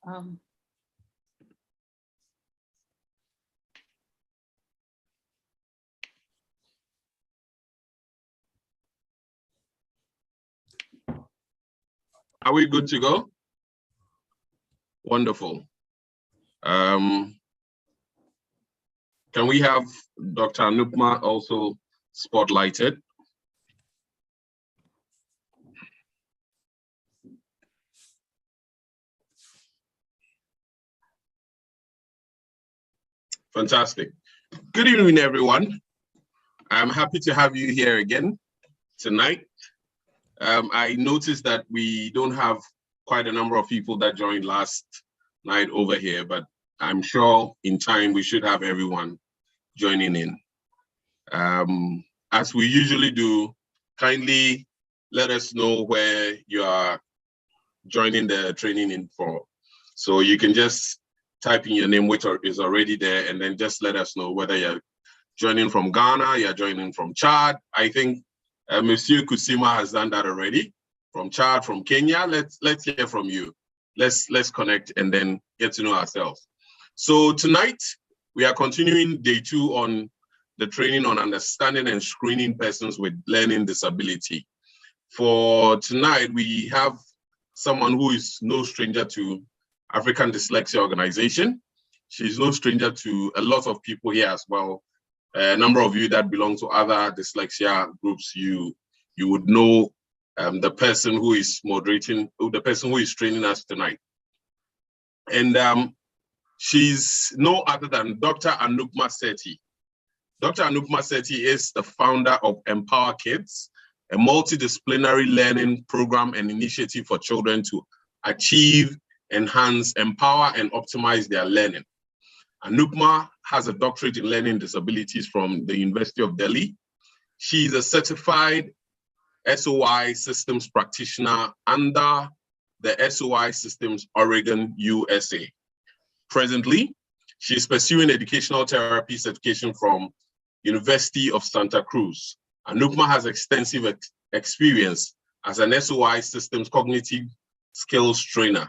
Are we good to go? Wonderful. Can we have Dr. Anumpa also spotlighted? Fantastic. Good evening, everyone. I'm happy to have you here again tonight. I noticed that we don't have quite a number of people that joined last night over here, but I'm sure in time we should have everyone joining in. As we usually do, kindly let us know where you are joining the training in for. So you can just type in your name, which is already there, and then just let us know whether you're joining from Ghana, you're joining from Chad. I think Monsieur Kusima has done that already. From Chad, from Kenya. Let's hear from you. Let's connect and then get to know ourselves. So tonight we are continuing day 2 on the training on understanding and screening persons with learning disability. For tonight, we have someone who is no stranger to African Dyslexia Organization. She's no stranger to a lot of people here as well. A number of you that belong to other dyslexia groups, you would know the person who is moderating, the person who is training us tonight. And she's no other than Dr. Anumpa Sethi. Dr. Anumpa Sethi is the founder of Empower Kids, a multidisciplinary learning program and initiative for children to achieve, enhance, empower, and optimize their learning. Anumpa has a doctorate in learning disabilities from the University of Delhi. She is a certified SOI systems practitioner under the SOI Systems Oregon, USA. Presently, she is pursuing educational therapy certification from University of Santa Cruz. Anumpa has extensive experience as an SOI systems cognitive skills trainer,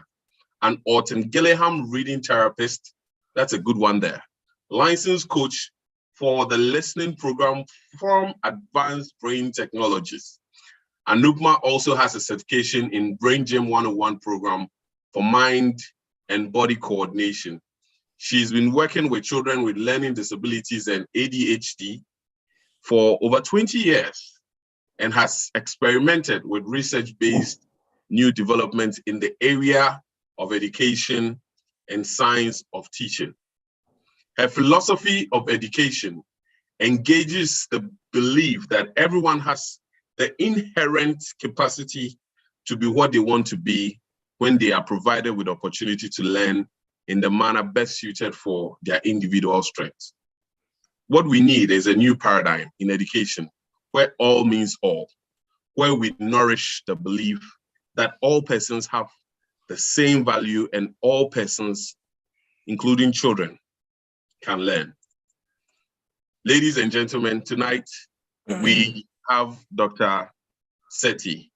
an Orton-Gillingham reading therapist, that's a good one there, licensed coach for the listening program from Advanced Brain Technologies. Anumpa also has a certification in Brain Gym 101 program for mind and body coordination. She's been working with children with learning disabilities and ADHD for over 20 years and has experimented with research-based new developments in the area of education and science of teaching. Her philosophy of education engages the belief that everyone has the inherent capacity to be what they want to be when they are provided with opportunity to learn in the manner best suited for their individual strengths. What we need is a new paradigm in education where all means all, where we nourish the belief that all persons have the same value and all persons, including children, can learn. Ladies and gentlemen, tonight we have Dr. Sethi.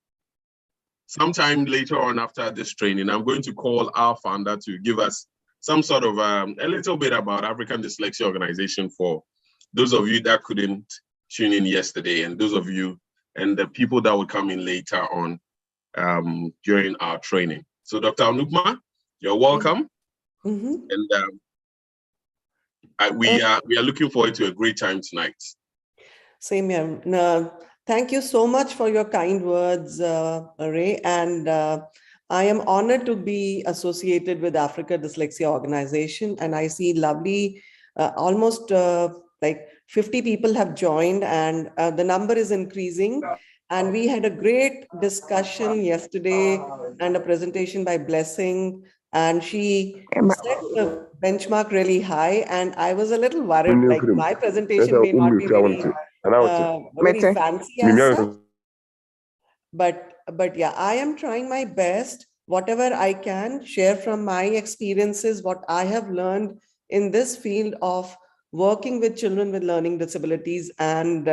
Sometime later on after this training, I'm going to call our founder to give us some sort of a little bit about African Dyslexia Organization for those of you that couldn't tune in yesterday and those of you and the people that will come in later on during our training. So Dr. Anumpa, you're welcome. And we are looking forward to a great time tonight. Same here. No, thank you so much for your kind words, Ray. And I am honored to be associated with Africa Dyslexia Organization. And I see lovely, almost like 50 people have joined and the number is increasing. And we had a great discussion yesterday and a presentation by Blessing. And she set the benchmark really high. And I was a little worried, like my presentation may not be very fancy as such. But yeah, I am trying my best, whatever I can, share from my experiences, what I have learned in this field of working with children with learning disabilities and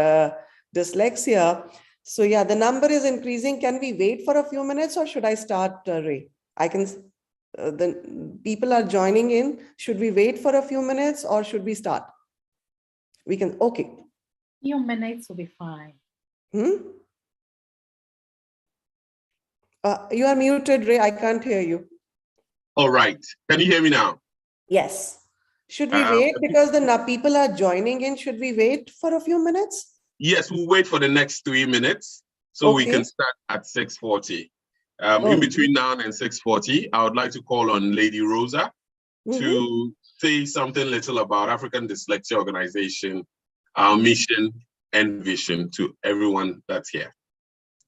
dyslexia. So yeah, the number is increasing. Can we wait for a few minutes or should I start, Ray? I can. the people are joining in. Should we wait for a few minutes or should we start? We can, okay. Few minutes will be fine. You are muted, Ray. I can't hear you. All right. Can you hear me now? Yes. Should we wait because the people are joining in? Should we wait for a few minutes? Yes, we'll wait for the next 3 minutes so we can start at 6:40. In between now and 6:40, I would like to call on Lady Rosa to say something little about African Dyslexia Organization, our mission and vision to everyone that's here.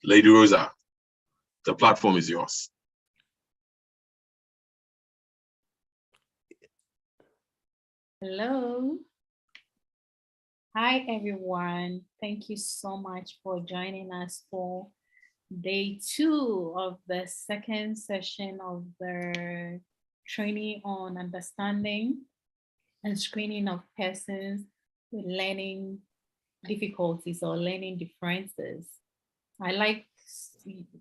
Lady Rosa, the platform is yours. Hello. Hi, everyone. Thank you so much for joining us for day 2 of the second session of the training on understanding and screening of persons with learning difficulties or learning differences. I like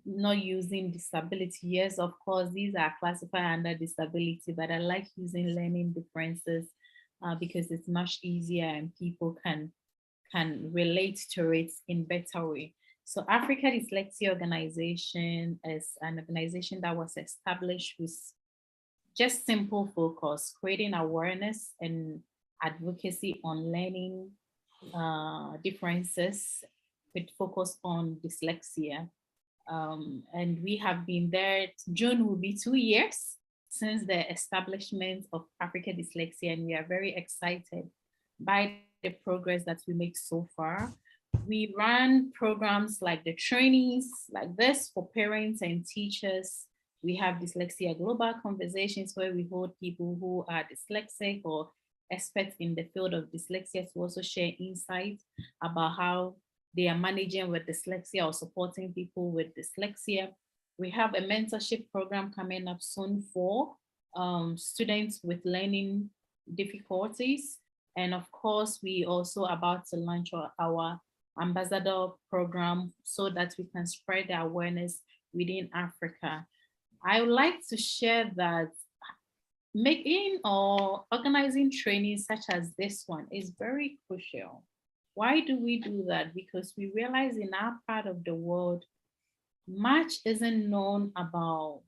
not using disability. Yes, of course, these are classified under disability, but I like using learning differences because it's much easier and people can relate to it in better way. So Africa Dyslexia Organization is an organization that was established with just simple focus, creating awareness and advocacy on learning differences with focus on dyslexia. And we have been there. June will be 2 years since the establishment of Africa Dyslexia, and we are very excited by the progress that we make so far. We run programs like the trainings like this for parents and teachers. We have Dyslexia Global Conversations where we hold people who are dyslexic or experts in the field of dyslexia to also share insights about how they are managing with dyslexia or supporting people with dyslexia. We have a mentorship program coming up soon for students with learning difficulties. And of course, we also about to launch our ambassador program so that we can spread the awareness within Africa. I would like to share that making or organizing trainings such as this one is very crucial. Why do we do that? Because we realize in our part of the world, much isn't known about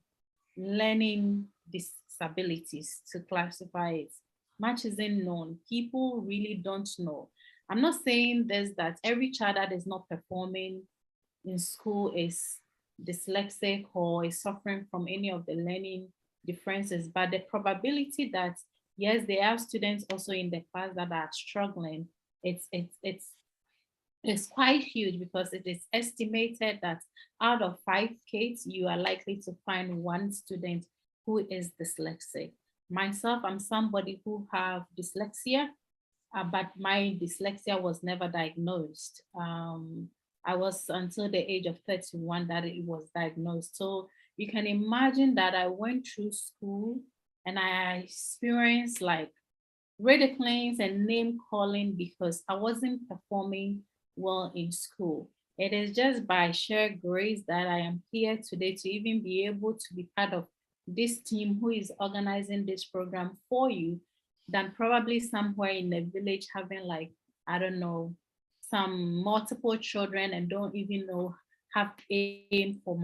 learning disabilities to classify it. Much isn't known. People really don't know. I'm not saying this that every child that is not performing in school is dyslexic or is suffering from any of the learning differences, but the probability that yes, there are students also in the class that are struggling, it's quite huge because it is estimated that out of 5 kids, you are likely to find 1 student who is dyslexic. Myself, I'm somebody who have dyslexia, but my dyslexia was never diagnosed. I was until the age of 31 that it was diagnosed. So you can imagine that I went through school and I experienced like ridiculings and name calling because I wasn't performing well in school. It is just by sheer grace that I am here today to even be able to be part of this team who is organizing this program for you than probably somewhere in the village having like, I don't know, some multiple children and don't even know, have aim for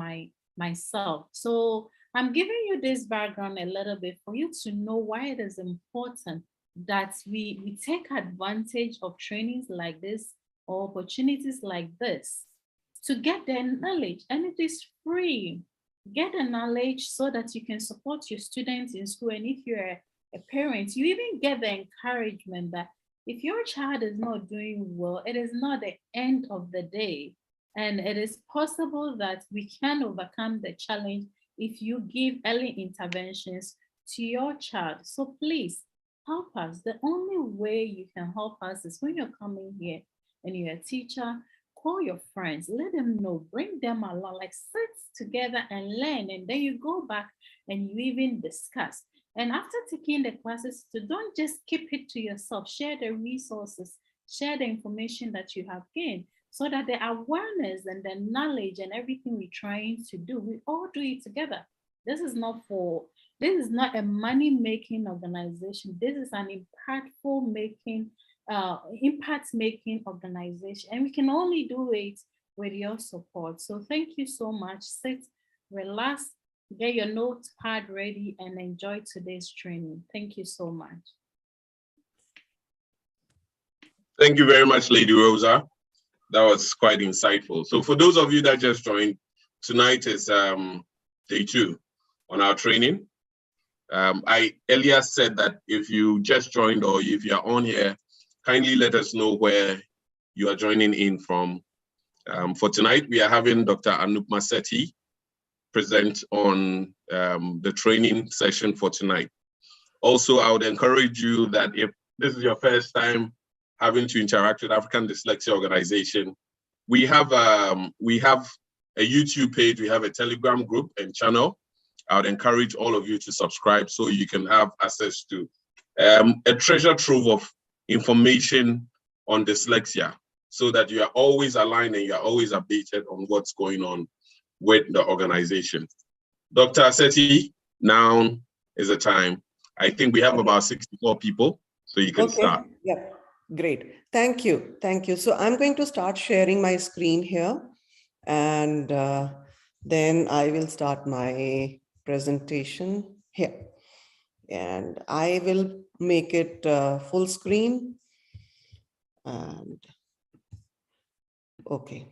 myself. So I'm giving you this background a little bit for you to know why it is important that we take advantage of trainings like this or opportunities like this to get the knowledge, and it is free. Get the knowledge so that you can support your students in school. And if you're a parent, you even get the encouragement that if your child is not doing well, it is not the end of the day. And it is possible that we can overcome the challenge if you give early interventions to your child. So please help us. The only way you can help us is when you're coming here and you're a teacher, call your friends, let them know, bring them along, like sit together and learn. And then you go back and you even discuss. And after taking the classes, so don't just keep it to yourself. Share the resources, share the information that you have gained so that the awareness and the knowledge and everything we're trying to do, we all do it together. This is not for This is not a money-making organization. This is an impact-making organization, and we can only do it with your support. So thank you so much. Sit, relax, get your notepad ready, and enjoy today's training. Thank you so much. Thank you very much, Lady Rosa. That was quite insightful. So for those of you that just joined, tonight is day 2 on our training. I earlier said that if you just joined or if you're on here, kindly let us know where you are joining in from. For tonight, we are having Dr. Anumpa Sethi present on the training session for tonight. Also, I would encourage you that if this is your first time having to interact with African Dyslexia Organization, we have a YouTube page, we have a Telegram group and channel. I would encourage all of you to subscribe so you can have access to a treasure trove of information on dyslexia, so that you are always aligned and you are always updated on what's going on with the organization. Dr. Sethi, now is the time. I think we have about 64 people, so you can start. Yeah, great. Thank you. Thank you. So I'm going to start sharing my screen here, and then I will start my presentation here. And I will make it full screen. And okay.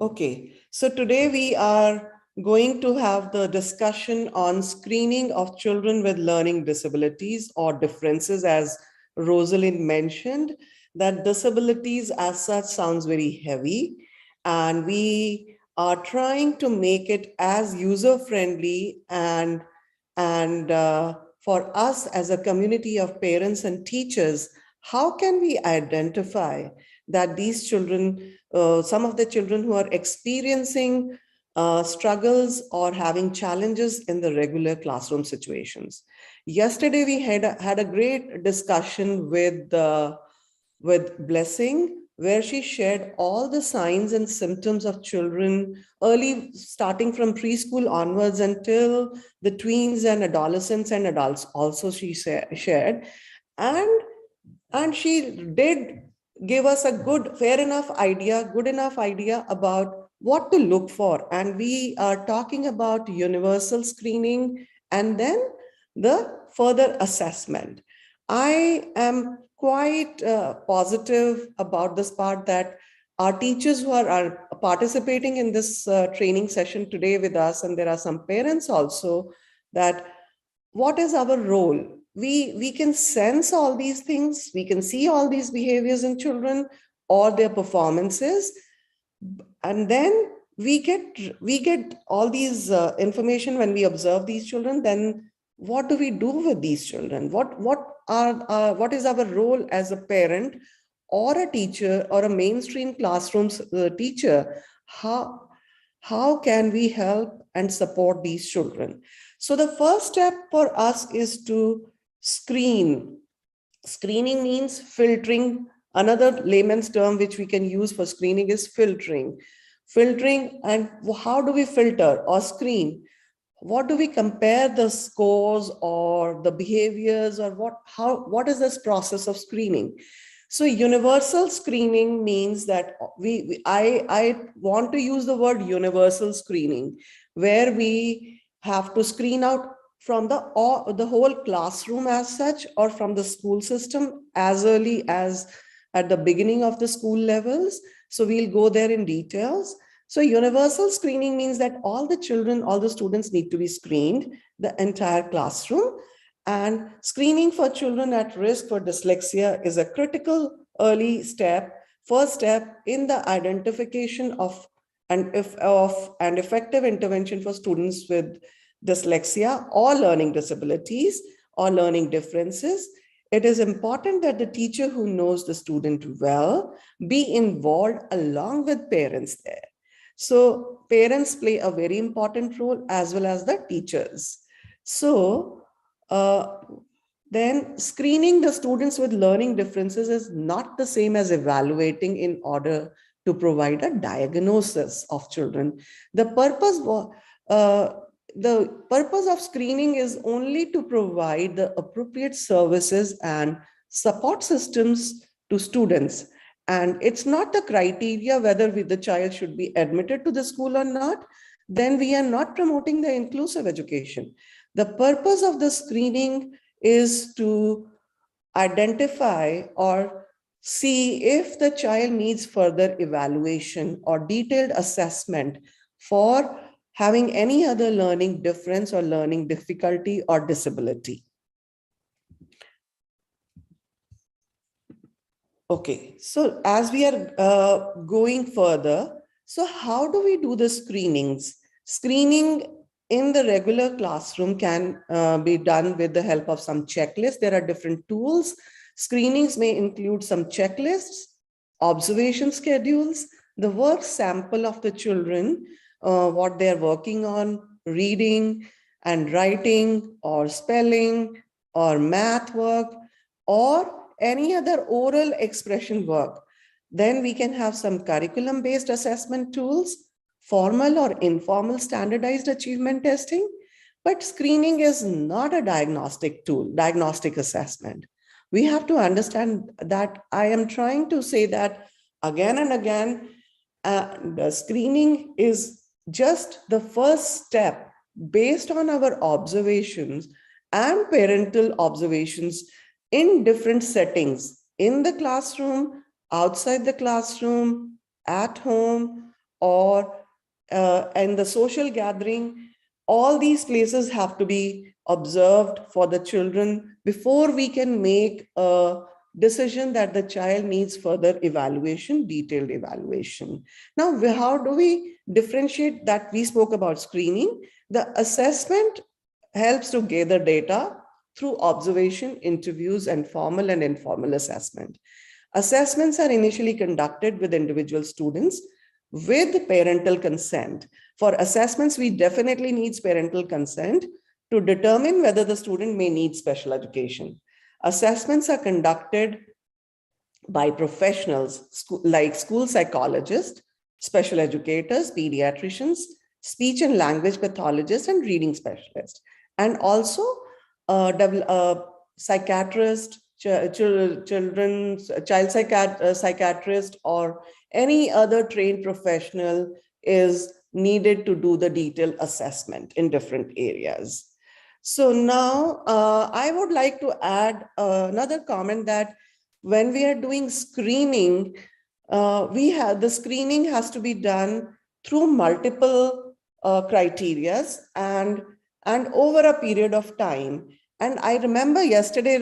Okay, so today we are going to have the discussion on screening of children with learning disabilities or differences, as Rosalind mentioned, that disabilities as such sounds very heavy, and we are trying to make it as user-friendly and for us as a community of parents and teachers, how can we identify that these children, some of the children who are experiencing struggles or having challenges in the regular classroom situations. Yesterday, we had a great discussion with Blessing, where she shared all the signs and symptoms of children early, starting from preschool onwards until the tweens and adolescents and adults also she shared. And she did give us a good enough idea about what to look for. And we are talking about universal screening and then the further assessment. I am quite positive about this part, that our teachers who are participating in this training session today with us, and there are some parents also, that what is our role? We can sense all these things, we can see all these behaviors in children or their performances, and then we get all these information when we observe these children. Then what do we do with these children? What is our role as a parent or a teacher or a mainstream classroom teacher? How can we help and support these children? So the first step for us is to screen. Screening means filtering. Another layman's term which we can use for screening is filtering. Filtering, and how do we filter or screen? What do we compare the scores or the behaviors, or what is this process of screening? So universal screening means that I want to use the word universal screening, where we have to screen out from the whole classroom as such, or from the school system as early as at the beginning of the school levels. So we'll go there in details. So universal screening means that all the children, all the students need to be screened, the entire classroom. And screening for children at risk for dyslexia is a critical early step, first step in the identification of an effective intervention for students with dyslexia or learning disabilities or learning differences. It is important that the teacher who knows the student well be involved along with parents there. So parents play a very important role, as well as the teachers. So then screening the students with learning differences is not the same as evaluating in order to provide a diagnosis of children. The purpose of screening is only to provide the appropriate services and support systems to students. And it's not the criteria whether the child should be admitted to the school or not. Then we are not promoting the inclusive education. The purpose of the screening is to identify or see if the child needs further evaluation or detailed assessment for having any other learning difference or learning difficulty or disability. Okay, so as we are going further, so how do we do the screenings? Screening in the regular classroom can be done with the help of some checklists. There are different tools. Screenings may include some checklists, observation schedules, the work sample of the children, what they're working on, reading and writing or spelling or math work or any other oral expression work. Then we can have some curriculum-based assessment tools, formal or informal standardized achievement testing. But screening is not a diagnostic tool, diagnostic assessment. We have to understand that. I am trying to say that again and again. The screening is just the first step based on our observations and parental observations in different settings, in the classroom, outside the classroom, at home, or in the social gathering. All these places have to be observed for the children before we can make a decision that the child needs further evaluation, detailed evaluation. Now, how do we differentiate that? We spoke about screening. The assessment helps to gather data through observation, interviews, and formal and informal assessment. Assessments are initially conducted with individual students with parental consent. For assessments, we definitely need parental consent to determine whether the student may need special education. Assessments are conducted by professionals like school psychologists, special educators, pediatricians, speech and language pathologists, and reading specialists, and also psychiatrist, child psychiatrist, or any other trained professional is needed to do the detailed assessment in different areas. So now I would like to add another comment that when we are doing screening, the screening has to be done through multiple criteria and over a period of time. And I remember yesterday,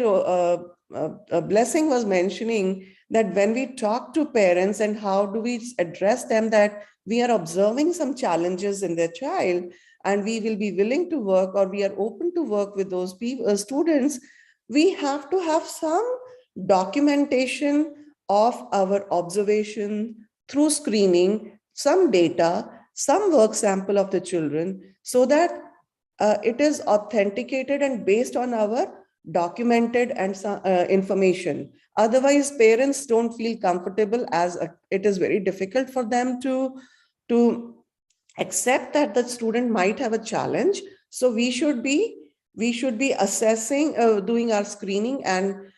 Blessing was mentioning that when we talk to parents and how do we address them, that we are observing some challenges in their child and we will be willing to work, or we are open to work with those students, we have to have some documentation of our observation through screening, some data, some work sample of the children, so that it is authenticated and based on our documented and information. Otherwise, parents don't feel comfortable, as it is very difficult for them to accept that the student might have a challenge. So we should be assessing, doing our screening and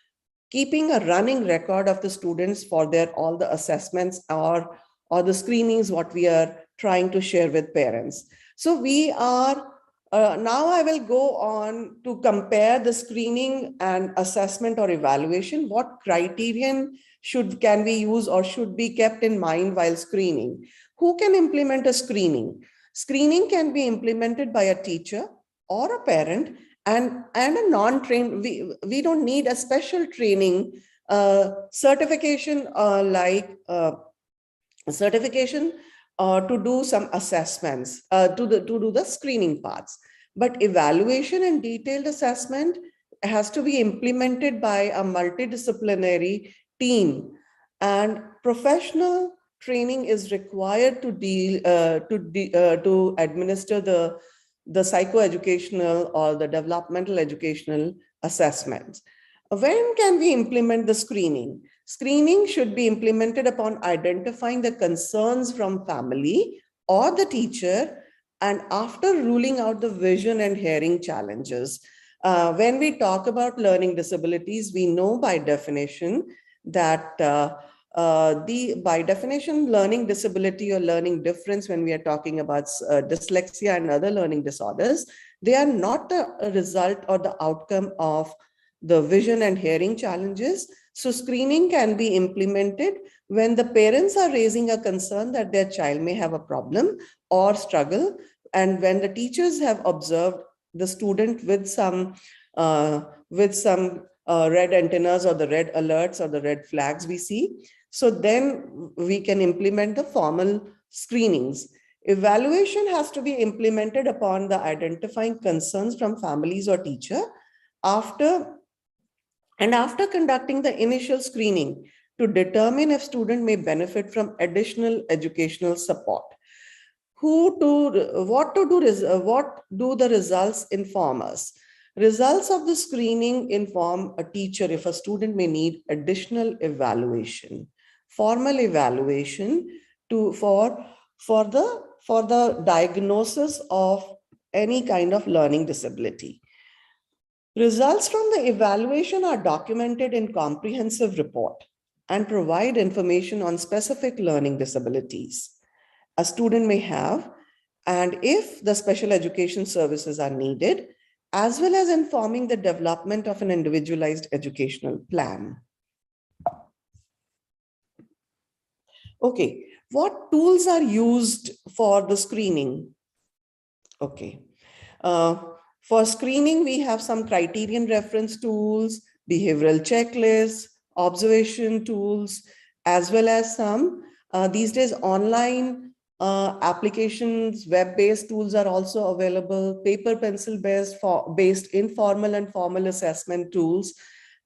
keeping a running record of the students for all the assessments or the screenings what we are trying to share with parents. So we are now I will go on to compare the screening and assessment or evaluation. What criterion can we use or should be kept in mind while screening? Who can implement a screening? Screening can be implemented by a teacher or a parent and a non-trained. We don't need a special training certification to do some assessments, to do the screening parts. But evaluation and detailed assessment has to be implemented by a multidisciplinary team, and professional training is required to administer the psychoeducational or the developmental educational assessments. When can we implement the screening? Screening should be implemented upon identifying the concerns from family or the teacher, and after ruling out the vision and hearing challenges. When we talk about learning disabilities, we know by definition that by definition, learning disability or learning difference, when we are talking about dyslexia and other learning disorders, they are not the result or the outcome of the vision and hearing challenges. So screening can be implemented when the parents are raising a concern that their child may have a problem or struggle, and when the teachers have observed the student with some red antennas or the red alerts or the red flags we see. So then we can implement the formal screenings. Evaluation has to be implemented upon the identifying concerns from families or teacher after conducting the initial screening to determine if student may benefit from additional educational support. What do the results inform us? Results of the screening inform a teacher if a student may need additional evaluation, formal evaluation for the diagnosis of any kind of learning disability. Results from the evaluation are documented in comprehensive report and provide information on specific learning disabilities a student may have, and if the special education services are needed, as well as informing the development of an individualized educational plan. Okay, what tools are used for the screening? Okay, for screening, we have some criterion reference tools, behavioral checklists, observation tools, as well as some these days online applications, web-based tools are also available, paper pencil based informal and formal assessment tools,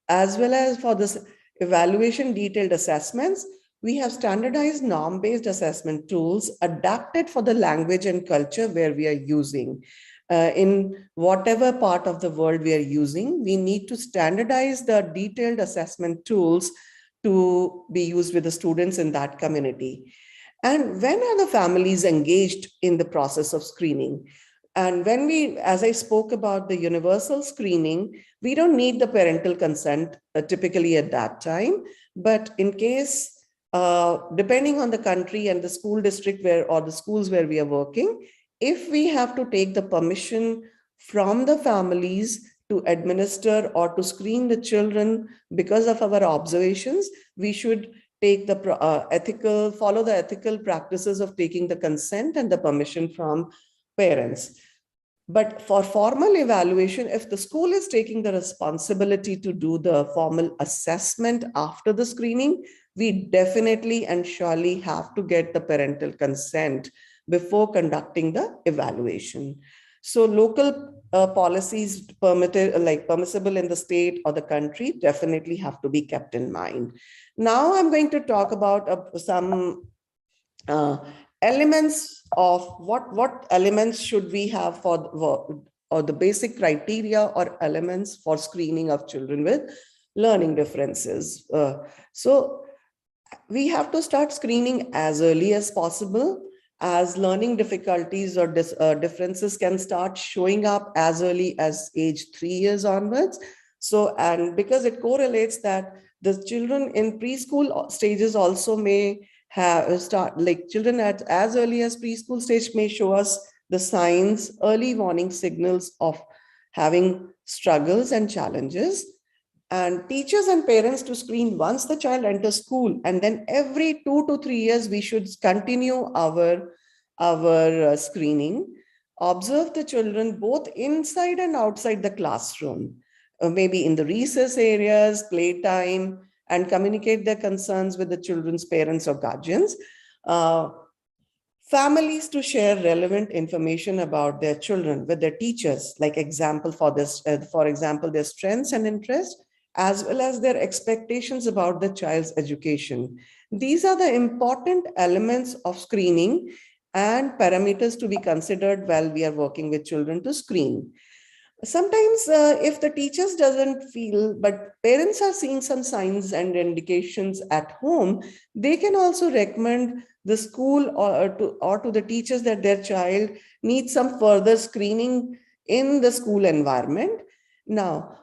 as well as for this evaluation detailed assessments. We have standardized norm-based assessment tools adapted for the language and culture where we are using. In whatever part of the world we are using, we need to standardize the detailed assessment tools to be used with the students in that community. And when are the families engaged in the process of screening? And when as I spoke about the universal screening, we don't need the parental consent typically at that time. But in case, depending on the country and the school district or the schools where we are working, if we have to take the permission from the families to administer or to screen the children because of our observations, we should take the follow the ethical practices of taking the consent and the permission from parents. But for formal evaluation, if the school is taking the responsibility to do the formal assessment after the screening, we definitely and surely have to get the parental consent before conducting the evaluation. So local policies permissible in the state or the country definitely have to be kept in mind. Now I'm going to talk about some elements of what elements should we have or the basic criteria or elements for screening of children with learning differences. So we have to start screening as early as possible, as learning difficulties or differences can start showing up as early as age 3 years onwards. So, and because it correlates that the children in preschool stages also may children at as early as preschool stage may show us the signs, early warning signals of having struggles and challenges. And teachers and parents to screen once the child enters school, and then every 2 to 3 years we should continue our screening. Observe the children both inside and outside the classroom, maybe in the recess areas, playtime, and communicate their concerns with the children's parents or guardians. Families to share relevant information about their children with their teachers, like example for this, for example, their strengths and interests, as well as their expectations about the child's education. These are the important elements of screening and parameters to be considered while we are working with children to screen. Sometimes if the teachers doesn't feel, but parents are seeing some signs and indications at home, they can also recommend the school or to the teachers that their child needs some further screening in the school environment. Now,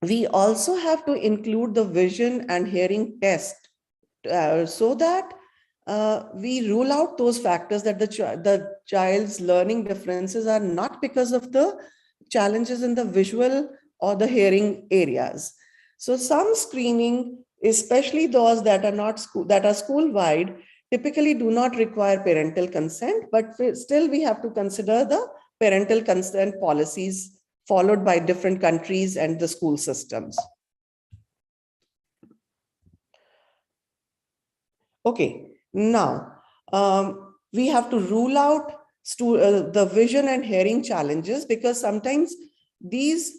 we also have to include the vision and hearing test so that we rule out those factors that the child's learning differences are not because of the challenges in the visual or the hearing areas. So some screening, especially those that are not that are school-wide, typically do not require parental consent, but still we have to consider the parental consent policies followed by different countries and the school systems. Okay, now we have to rule out the vision and hearing challenges, because sometimes these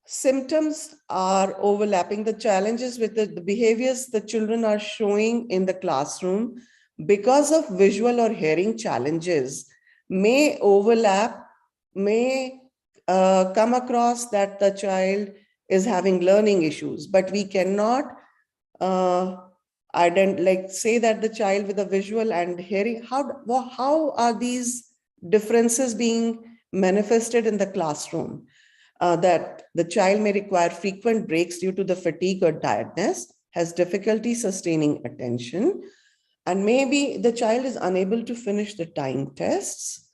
symptoms are overlapping. The challenges with the behaviors the children are showing in the classroom because of visual or hearing challenges may overlap, may come across that the child is having learning issues, but we cannot say that the child with a visual and hearing, how are these differences being manifested in the classroom? That the child may require frequent breaks due to the fatigue or tiredness, has difficulty sustaining attention, and maybe the child is unable to finish the time tests,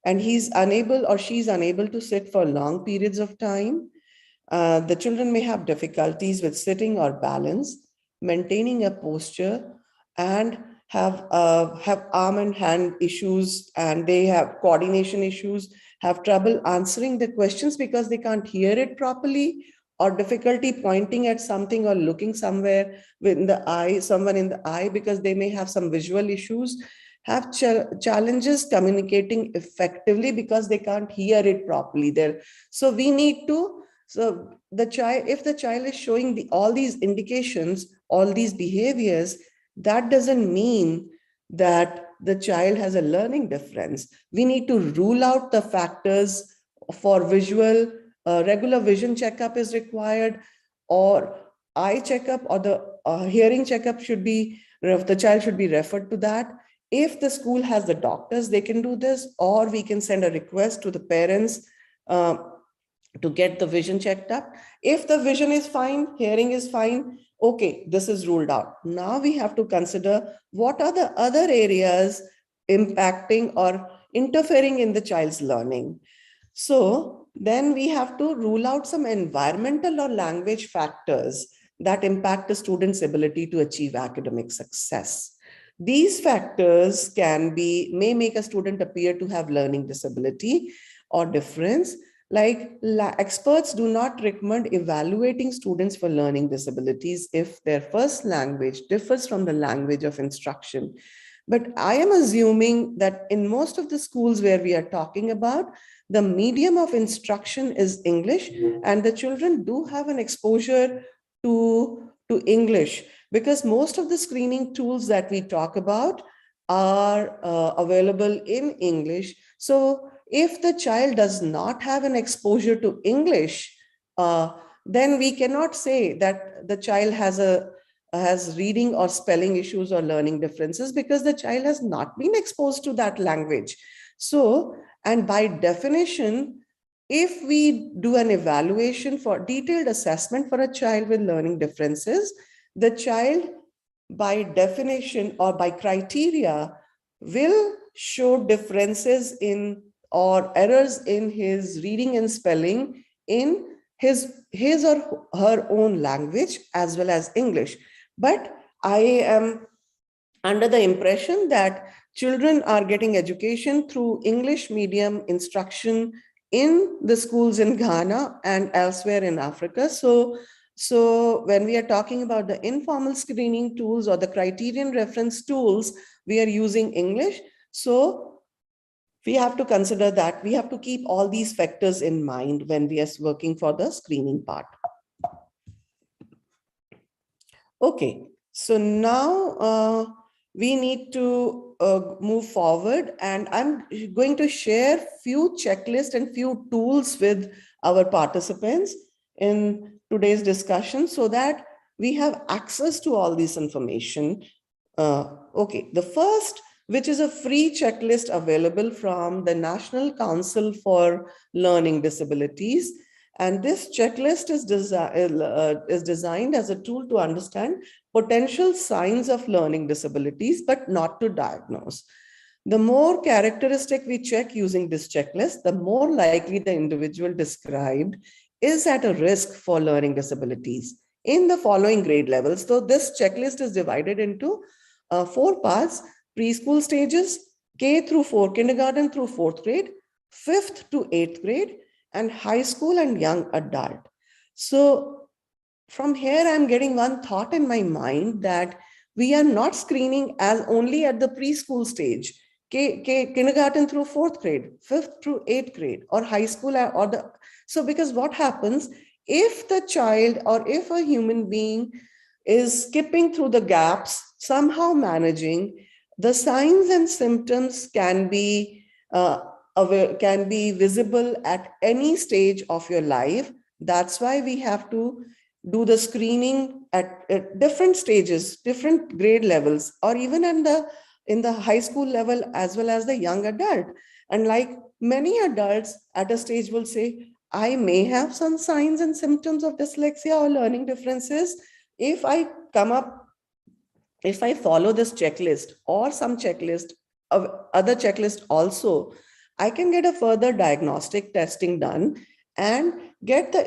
and he's unable or she's unable to sit for long periods of time. The children may have difficulties with sitting or balance, maintaining a posture, and have arm and hand issues, and they have coordination issues, have trouble answering the questions because they can't hear it properly, or difficulty pointing at something or looking somewhere in the eye, someone in the eye, because they may have some visual issues, have challenges communicating effectively because they can't hear it properly there. So we need to, so the child, if the child is showing all these indications, all these behaviors, that doesn't mean that the child has a learning difference. We need to rule out the factors for visual, regular vision checkup is required, or eye checkup, or the hearing checkup should be, the child should be referred to that. If the school has the doctors, they can do this, or we can send a request to the parents to get the vision checked up. If the vision is fine, hearing is fine, okay, this is ruled out. Now we have to consider what are the other areas impacting or interfering in the child's learning. So then we have to rule out some environmental or language factors that impact the student's ability to achieve academic success. These factors may make a student appear to have learning disability or difference. Like experts do not recommend evaluating students for learning disabilities if their first language differs from the language of instruction. But I am assuming that in most of the schools where we are talking about, the medium of instruction is English, and the children do have an exposure to English, because most of the screening tools that we talk about are available in English. So if the child does not have an exposure to English, then we cannot say that the child has reading or spelling issues or learning differences, because the child has not been exposed to that language. So, and by definition, if we do an evaluation for detailed assessment for a child with learning differences, the child by definition or by criteria will show differences in or errors in his reading and spelling in his or her own language as well as English. But I am under the impression that children are getting education through English medium instruction in the schools in Ghana and elsewhere in Africa. So when we are talking about the informal screening tools or the criterion reference tools, we are using English. So we have to consider that. We have to keep all these factors in mind when we are working for the screening part. Okay, so now we need to move forward, and I'm going to share few checklists and few tools with our participants in today's discussion so that we have access to all this information. Okay, the first, which is a free checklist available from the National Council for Learning Disabilities. And this checklist is designed as a tool to understand potential signs of learning disabilities, but not to diagnose. The more characteristic we check using this checklist, the more likely the individual described is at a risk for learning disabilities in the following grade levels. So this checklist is divided into 4 parts: preschool stages, K through 4, kindergarten through 4th grade, 5th to 8th grade, and high school and young adult. So from here, I'm getting one thought in my mind that we are not screening as only at the preschool stage, kindergarten through 4th grade, 5th through 8th grade, or high school, or the, so because what happens if the child or if a human being is skipping through the gaps, somehow managing, the signs and symptoms can be visible at any stage of your life. That's why we have to do the screening at different stages, different grade levels, or even in the high school level as well as the young adult. And like many adults at a stage will say, I may have some signs and symptoms of dyslexia or learning differences. If I follow this checklist or some checklist of other checklist also, I can get a further diagnostic testing done and get the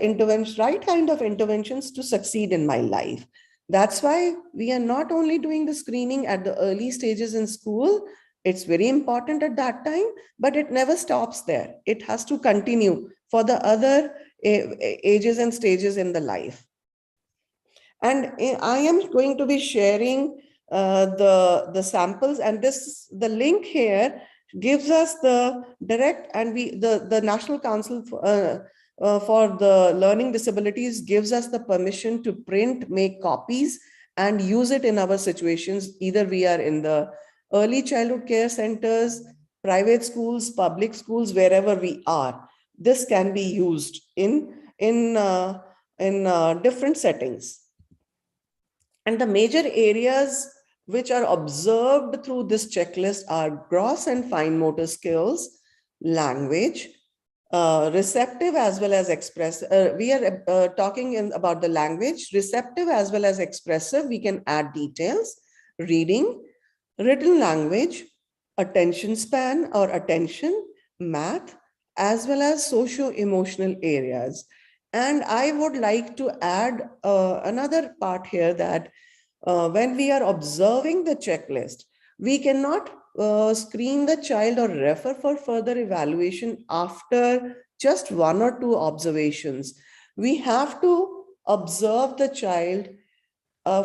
right kind of interventions to succeed in my life. That's why we are not only doing the screening at the early stages in school. It's very important at that time, but it never stops there. It has to continue for the other ages and stages in the life. And I am going to be sharing the samples, and the link here gives us the direct, and the National Council for the Learning Disabilities gives us the permission to print, make copies, and use it in our situations. Either we are in the early childhood care centers, private schools, public schools, wherever we are. This can be used in different settings. And the major areas which are observed through this checklist are gross and fine motor skills, language, receptive as well as expressive. We are talking about the language, receptive as well as expressive. We can add details, reading, written language, attention span or attention, math, as well as socio-emotional areas. And I would like to add another part here that when we are observing the checklist, we cannot screen the child or refer for further evaluation after just 1 or 2 observations. We have to observe the child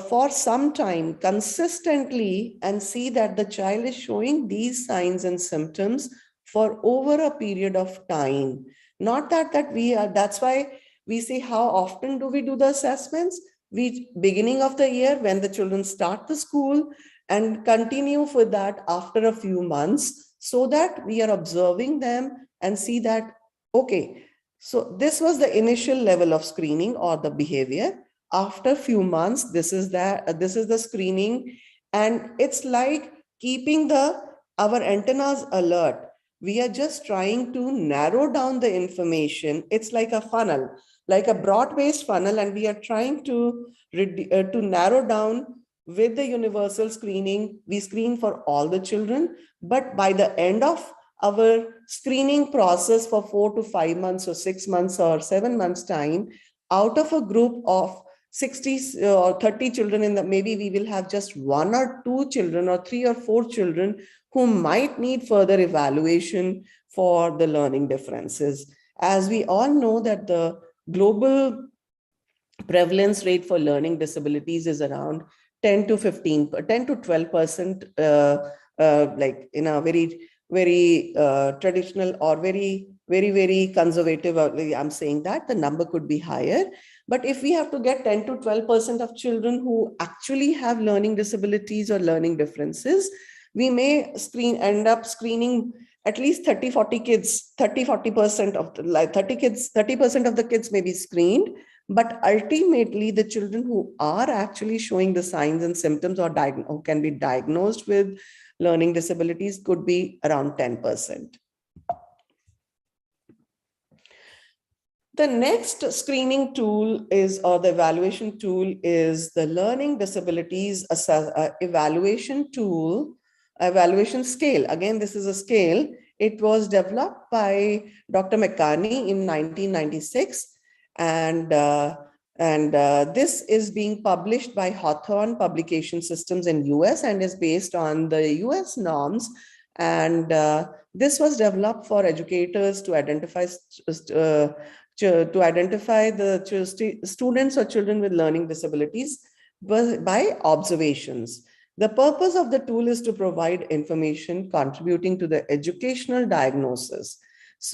for some time consistently and see that the child is showing these signs and symptoms for over a period of time. Not that we are, that's why we say, how often do we do the assessments? We, beginning of the year when the children start the school, and continue with that after a few months, so that we are observing them and see that, okay, so this was the initial level of screening or the behavior. After a few months, this is the screening, and it's like keeping our antennas alert. We are just trying to narrow down the information. It's like a funnel, like a broad-based funnel, and we are trying to narrow down. With the universal screening, we screen for all the children, but by the end of our screening process for 4 to 5 months or 6 months or 7 months time, out of a group of 60 or 30 children, maybe we will have just 1 or 2 children or 3 or 4 children who might need further evaluation for the learning differences. As we all know that the global prevalence rate for learning disabilities is around 10 to 12%, like in a very traditional or very conservative, I'm saying that the number could be higher. But if we have to get 10 to 12% of children who actually have learning disabilities or learning differences, we may end up screening at least 30, 40 kids, 30, 40% of the, like 30 kids, 30% of the kids may be screened, but ultimately the children who are actually showing the signs and symptoms or who can be diagnosed with learning disabilities could be around 10%. The next screening tool is, or the evaluation tool is the Learning Disabilities Evaluation Tool, Evaluation Scale. Again, this is a scale. It was developed by Dr. McCartney in 1996. And this is being published by Hawthorne Publication Systems in US and is based on the US norms. And this was developed for educators to identify the students or children with learning disabilities by observations. The purpose of the tool is to provide information contributing to the educational diagnosis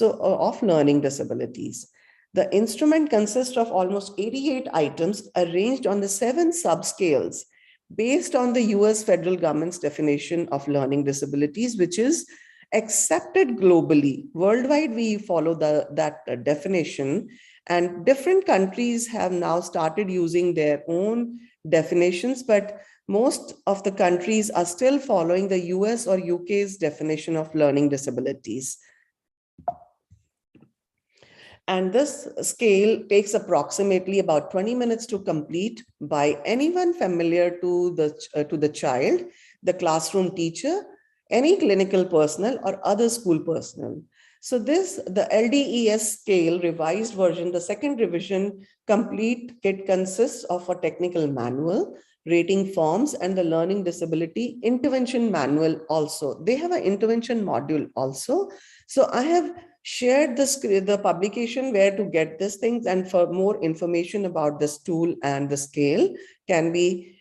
of learning disabilities. The instrument consists of almost 88 items arranged on the 7 subscales based on the US federal government's definition of learning disabilities, which is accepted globally. Worldwide, we follow that definition, and different countries have now started using their own definitions, but most of the countries are still following the US or UK's definition of learning disabilities. And this scale takes approximately about 20 minutes to complete by anyone familiar to the child, the classroom teacher, any clinical personnel or other school personnel. So the LDES scale revised version, the second revision complete kit consists of a technical manual, rating forms, and the learning disability intervention manual also. They have an intervention module also. So I have shared the publication where to get these things, and for more information about this tool and the scale can be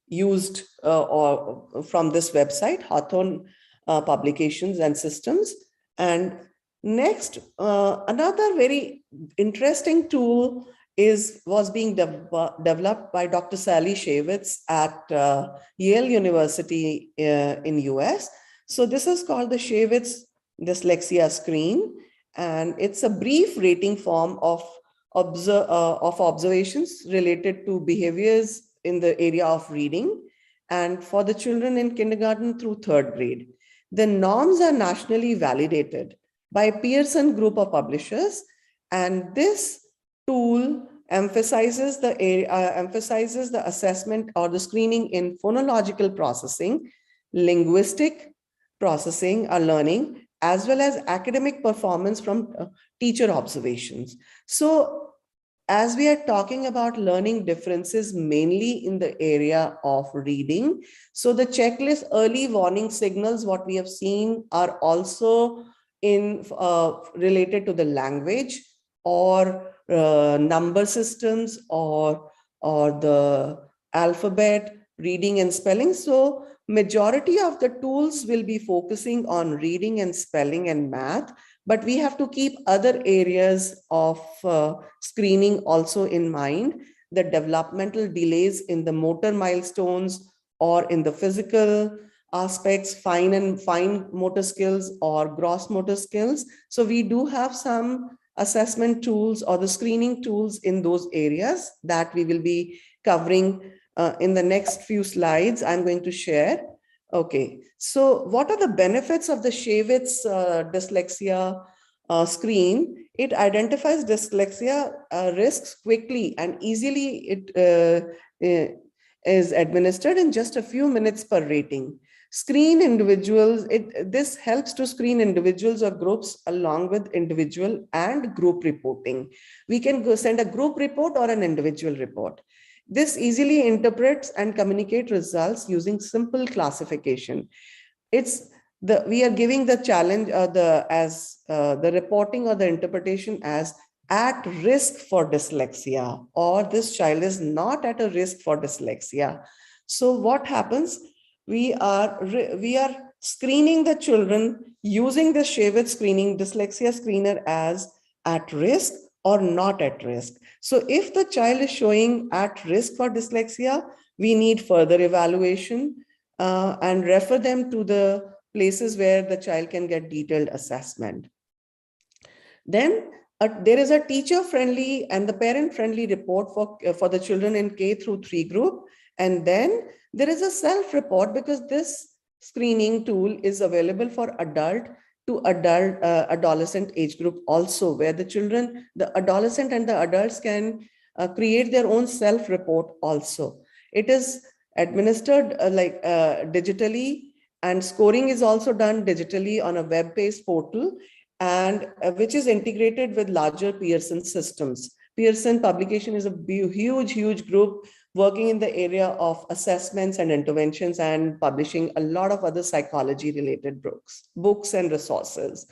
used or from this website, Hawthorne Publications and Systems. And next, another very interesting tool was being developed by Dr. Sally Shavitz at Yale University in US. So this is called the Shavitz Dyslexia Screen, and it's a brief rating form of observations related to behaviors in the area of reading and for the children in kindergarten through 3rd grade. The norms are nationally validated by a Pearson group of publishers, and this tool emphasizes the assessment or the screening in phonological processing, linguistic processing or learning, as well as academic performance from teacher observations. So as we are talking about learning differences mainly in the area of reading, so the checklist early warning signals, what we have seen, are also related to the language or number systems or the alphabet, reading and spelling. So majority of the tools will be focusing on reading and spelling and math, but we have to keep other areas of screening also in mind, the developmental delays in the motor milestones or in the physical aspects, fine motor skills or gross motor skills. So we do have some assessment tools or the screening tools in those areas that we will be covering in the next few slides I'm going to share. Okay, so what are the benefits of the Shavitz dyslexia screen? It identifies dyslexia risks quickly and easily. It is administered in just a few minutes per rating. Screen individuals, this helps to screen individuals or groups along with individual and group reporting. We can go send a group report or an individual report. This easily interprets and communicate results using simple classification. We are giving the challenge the reporting or the interpretation as at risk for dyslexia, or this child is not at a risk for dyslexia. So what happens? We are screening the children using the Shavitz screening, dyslexia screener, as at risk or not at risk. So if the child is showing at risk for dyslexia, we need further evaluation and refer them to the places where the child can get detailed assessment. Then there is a teacher-friendly and the parent-friendly report for the children in K through 3 group. And then there is a self-report, because this screening tool is available for adult to adolescent age group also, where the children, the adolescent and the adults can create their own self-report also. It is administered digitally, and scoring is also done digitally on a web-based portal, and which is integrated with larger Pearson systems. Pearson publication is a huge group working in the area of assessments and interventions, and publishing a lot of other psychology related books and resources.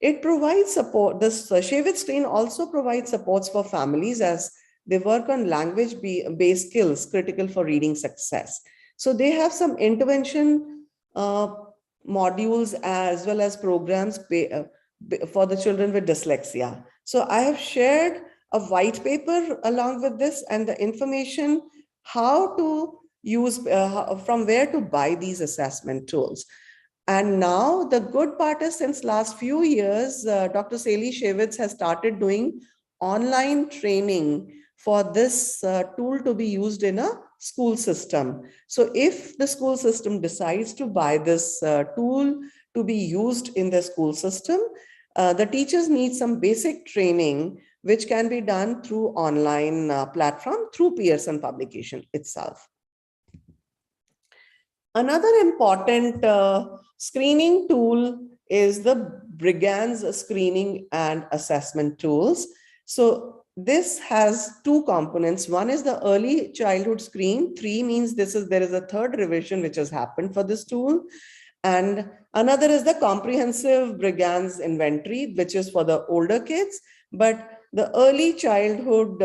It provides support. This Share Screen also provides supports for families as they work on language-based skills critical for reading success. So they have some intervention modules as well as programs for the children with dyslexia. So I have shared a white paper along with this and the information how to use, from where to buy these assessment tools. And now the good part is, since last few years, Dr. Sethi Shevitz has started doing online training for this tool to be used in a school system. So if the school system decides to buy this tool to be used in the school system, the teachers need some basic training, which can be done through online platform through Pearson publication itself. Another important screening tool is the Brigance screening and assessment tools. So this has two components. One is the early childhood screen. 3 means there is a third revision which has happened for this tool. And another is the comprehensive Brigance inventory, which is for the older kids. But the early childhood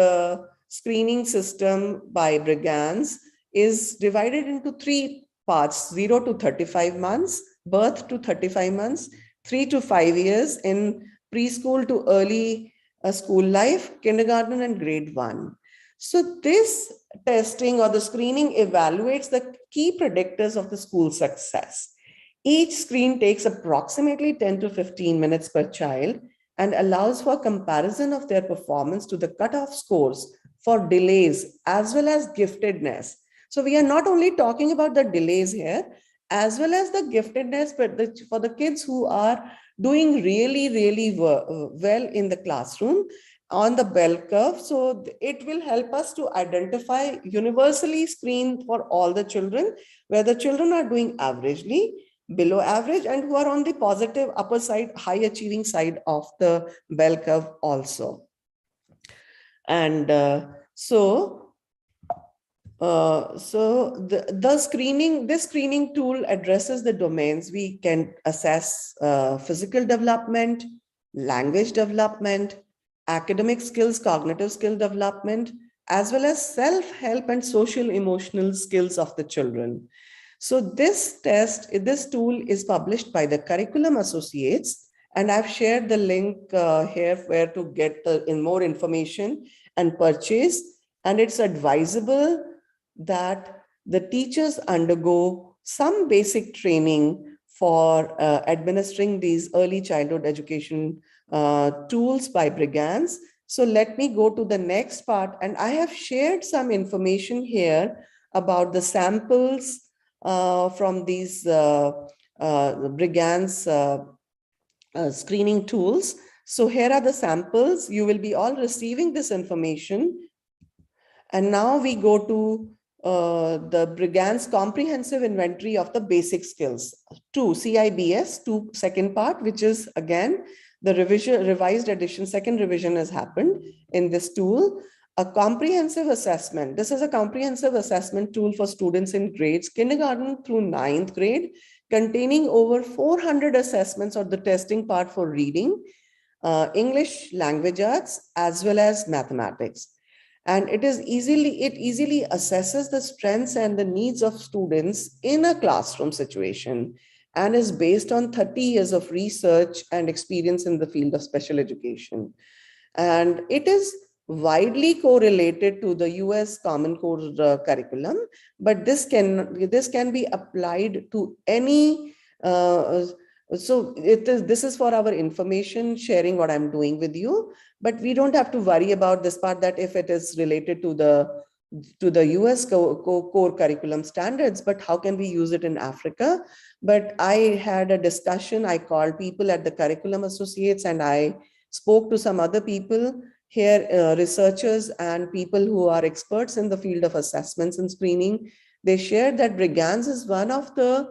screening system by Brigance is divided into 3 parts: 0 to 35 months, birth to 35 months, 3 to 5 years in preschool to early school life, kindergarten and grade 1. So this testing or the screening evaluates the key predictors of the school success. Each screen takes approximately 10 to 15 minutes per child and allows for comparison of their performance to the cutoff scores for delays as well as giftedness. So we are not only talking about the delays here, as well as the giftedness, but for the kids who are doing really well in the classroom on the bell curve. So it will help us to identify, universally screen for all the children, where the children are doing averagely, below average, and who are on the positive upper side, high achieving side of the bell curve also. And this screening tool addresses the domains. We can assess physical development, language development, academic skills, cognitive skill development, as well as self-help and social emotional skills of the children. So this tool is published by the Curriculum Associates, and I've shared the link here where to get in more information and purchase. And it's advisable that the teachers undergo some basic training for administering these early childhood education tools by Brigance. So let me go to the next part, and I have shared some information here about the samples from these Brigance screening tools. So here are the samples. You will be all receiving this information. And now we go to the Brigance comprehensive inventory of the basic skills, 2 CIBS, 2 second part, which is again the revised edition, second revision has happened in this tool. A comprehensive assessment. This is a comprehensive assessment tool for students in grades kindergarten through 9th grade, containing over 400 assessments or the testing part for reading, English language arts, as well as mathematics. And it easily assesses the strengths and the needs of students in a classroom situation, and is based on 30 years of research and experience in the field of special education. And it is widely correlated to the US Common Core curriculum, but this can be applied to any. So this is for our information sharing what I'm doing with you, but we don't have to worry about this part, that if it is related to the US core curriculum standards, but how can we use it in Africa? But I had a discussion. I called people at the Curriculum Associates, and I spoke to some other people here, researchers and people who are experts in the field of assessments and screening. They shared that Brigance is one of the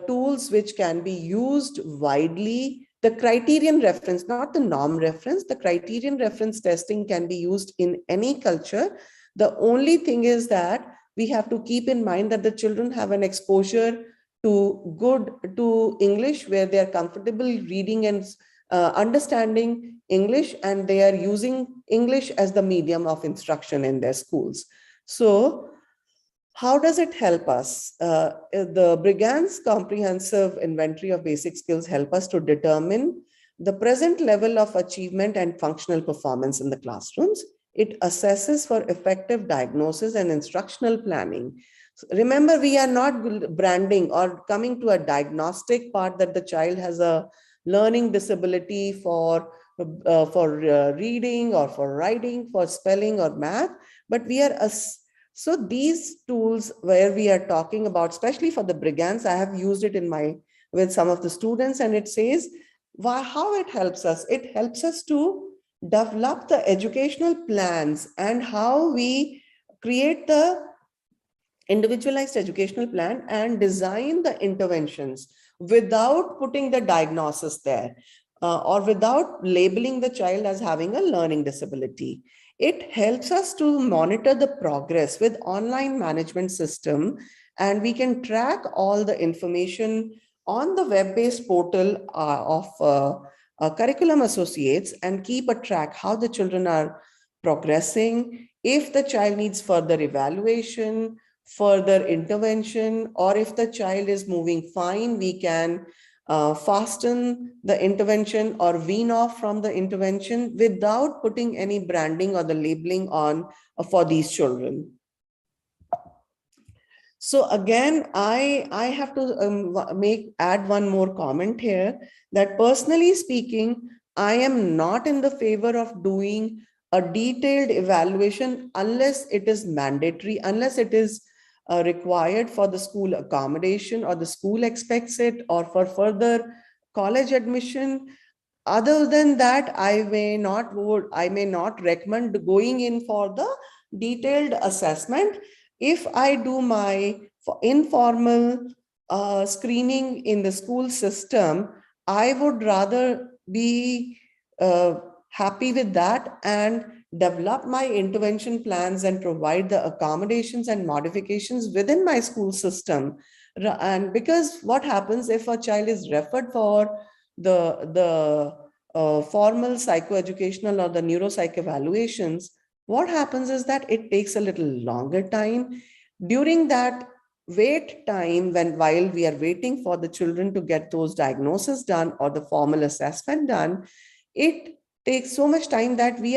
tools which can be used widely. The criterion reference, not the norm reference, the criterion reference testing can be used in any culture. The only thing is that we have to keep in mind that the children have an exposure to English, where they are comfortable reading and understanding English, and they are using English as the medium of instruction in their schools. So how does it help us? The Brigance comprehensive inventory of basic skills help us to determine the present level of achievement and functional performance in the classrooms. It assesses for effective diagnosis and instructional planning. Remember, we are not branding or coming to a diagnostic part that the child has a learning disability for reading or for writing, for spelling or math, but we are so these tools where we are talking about, especially for the Brigance, I have used it with some of the students, and it says how it helps us. It helps us to develop the educational plans and how we create the individualized educational plan and design the interventions without putting the diagnosis there, or without labeling the child as having a learning disability. It helps us to monitor the progress with online management system, and we can track all the information on the web-based portal of Curriculum Associates, and keep a track how the children are progressing, if the child needs further evaluation, further intervention, or if the child is moving fine, we can fasten the intervention or wean off from the intervention without putting any branding or the labeling on for these children. So again, I have to add one more comment here, that personally speaking, I am not in the favor of doing a detailed evaluation unless it is mandatory, unless it is required for the school accommodation, or the school expects it, or for further college admission. Other than that, I may not recommend going in for the detailed assessment. If I do my informal screening in the school system, I would rather be happy with that and develop my intervention plans and provide the accommodations and modifications within my school system. And because what happens if a child is referred for the formal psychoeducational or the neuropsych evaluations, what happens is that it takes a little longer time. During that wait time, while we are waiting for the children to get those diagnoses done or the formal assessment done, it takes so much time that we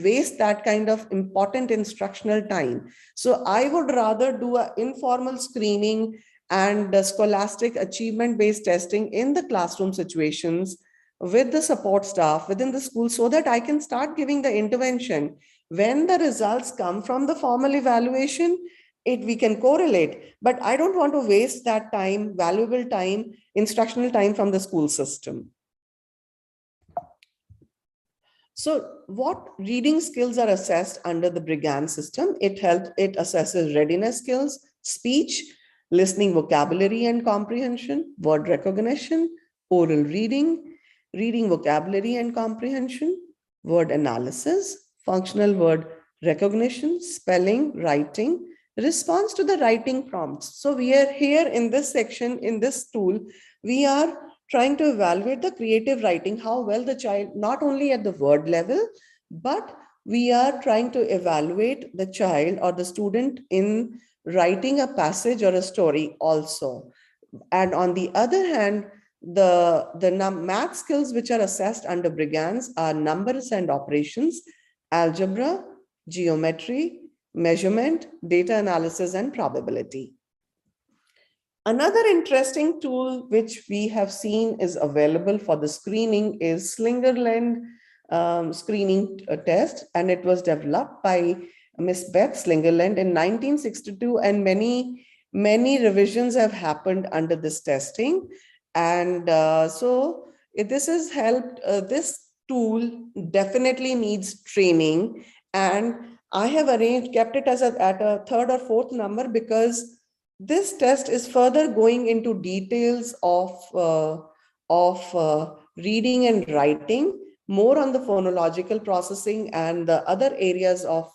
waste that kind of important instructional time. So I would rather do an informal screening and scholastic achievement-based testing in the classroom situations with the support staff within the school, so that I can start giving the intervention. When the results come from the formal evaluation, we can correlate, but I don't want to waste that time, valuable time, instructional time from the school system. So what reading skills are assessed under the Brigance system? It assesses readiness skills, speech, listening, vocabulary and comprehension, word recognition, oral reading, reading vocabulary and comprehension, word analysis, functional word recognition, spelling, writing, response to the writing prompts. So we are here in this section, in this tool, we are trying to evaluate the creative writing, how well the child, not only at the word level, but we are trying to evaluate the child or the student in writing a passage or a story also. And on the other hand, The math skills which are assessed under Brigands are numbers and operations, algebra, geometry, measurement, data analysis, and probability. Another interesting tool which we have seen is available for the screening is Slingerland screening test, and it was developed by Miss Beth Slingerland in 1962, and many revisions have happened under this testing. And so this has helped. This tool definitely needs training, and I have kept it as at a third or fourth number because this test is further going into details of reading and writing, more on the phonological processing and the other areas of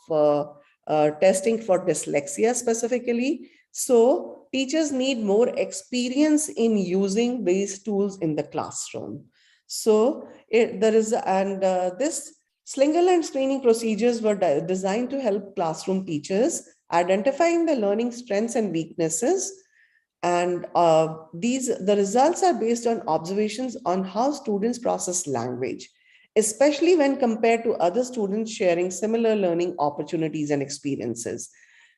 testing for dyslexia specifically. So teachers need more experience in using these tools in the classroom. So this Slingerland screening procedures were designed to help classroom teachers identifying the learning strengths and weaknesses. And the results are based on observations on how students process language, especially when compared to other students sharing similar learning opportunities and experiences.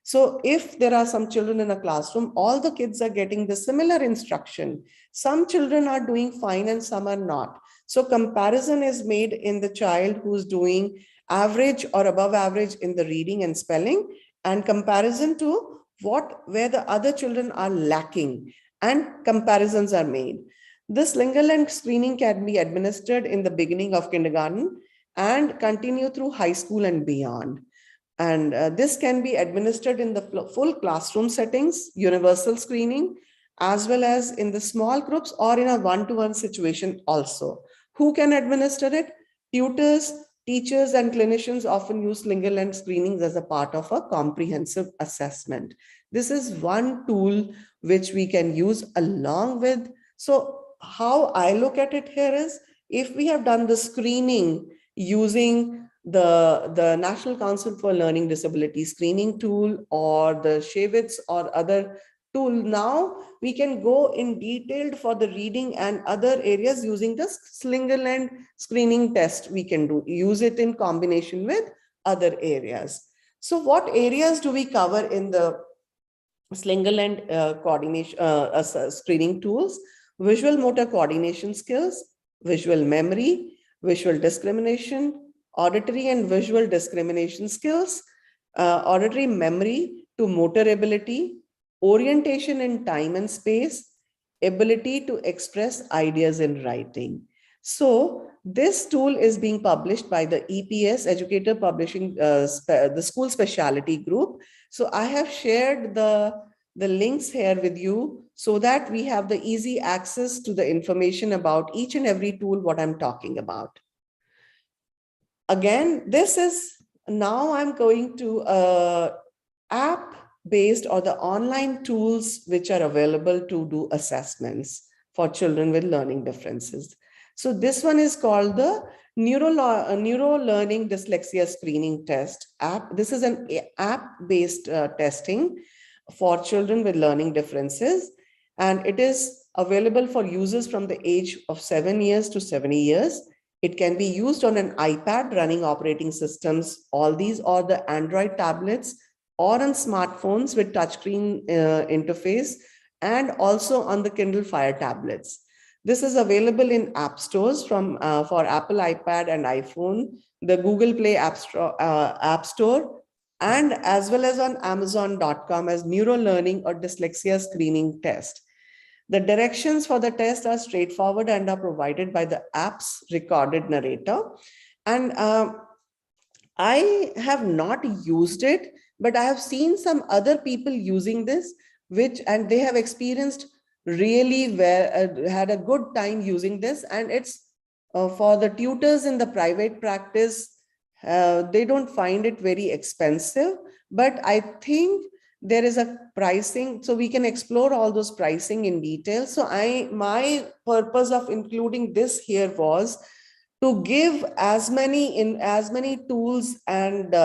So if there are some children in a classroom, all the kids are getting the similar instruction. Some children are doing fine and some are not. So comparison is made in the child who's doing average or above average in the reading and spelling, and comparison to where the other children are lacking, and comparisons are made. This Slingerland screening can be administered in the beginning of kindergarten and continue through high school and beyond. And this can be administered in the full classroom settings, universal screening, as well as in the small groups or in a one-to-one situation also. Who can administer it? Tutors, teachers, and clinicians often use Slingerland screenings as a part of a comprehensive assessment. This is one tool which we can use along with. So how I look at it here is, if we have done the screening using the National Council for Learning Disabilities screening tool or the Shevitz or other tool, now we can go in detailed for the reading and other areas using the Slingerland screening test. We can use it in combination with other areas. So what areas do we cover in the Slingerland coordination screening tools? Visual motor coordination skills, visual memory, visual discrimination, auditory and visual discrimination skills, auditory memory to motor ability, orientation in time and space, ability to express ideas in writing. So this tool is being published by the EPS, Educator Publishing, the School Specialty Group. So I have shared the links here with you so that we have the easy access to the information about each and every tool what I'm talking about. Again, this is, now I'm going to app-based or the online tools which are available to do assessments for children with learning differences. So this one is called the Neuro Learning Dyslexia Screening Test app. This is an app-based testing for children with learning differences, and it is available for users from the age of 7 years to 70 years. It can be used on an iPad running operating systems, all these, or the Android tablets, or on smartphones with touchscreen interface, and also on the Kindle Fire tablets. This is available in app stores for Apple iPad and iPhone, the Google Play App Store, and as well as on Amazon.com as Neuro Learning or Dyslexia Screening Test. The directions for the test are straightforward and are provided by the app's recorded narrator. And I have not used it, but I have seen some other people using this, and they have experienced really had a good time using this. And it's for the tutors in the private practice, they don't find it very expensive, but I think there is a pricing, so we can explore all those pricing in detail. So my purpose of including this here was to give as many tools and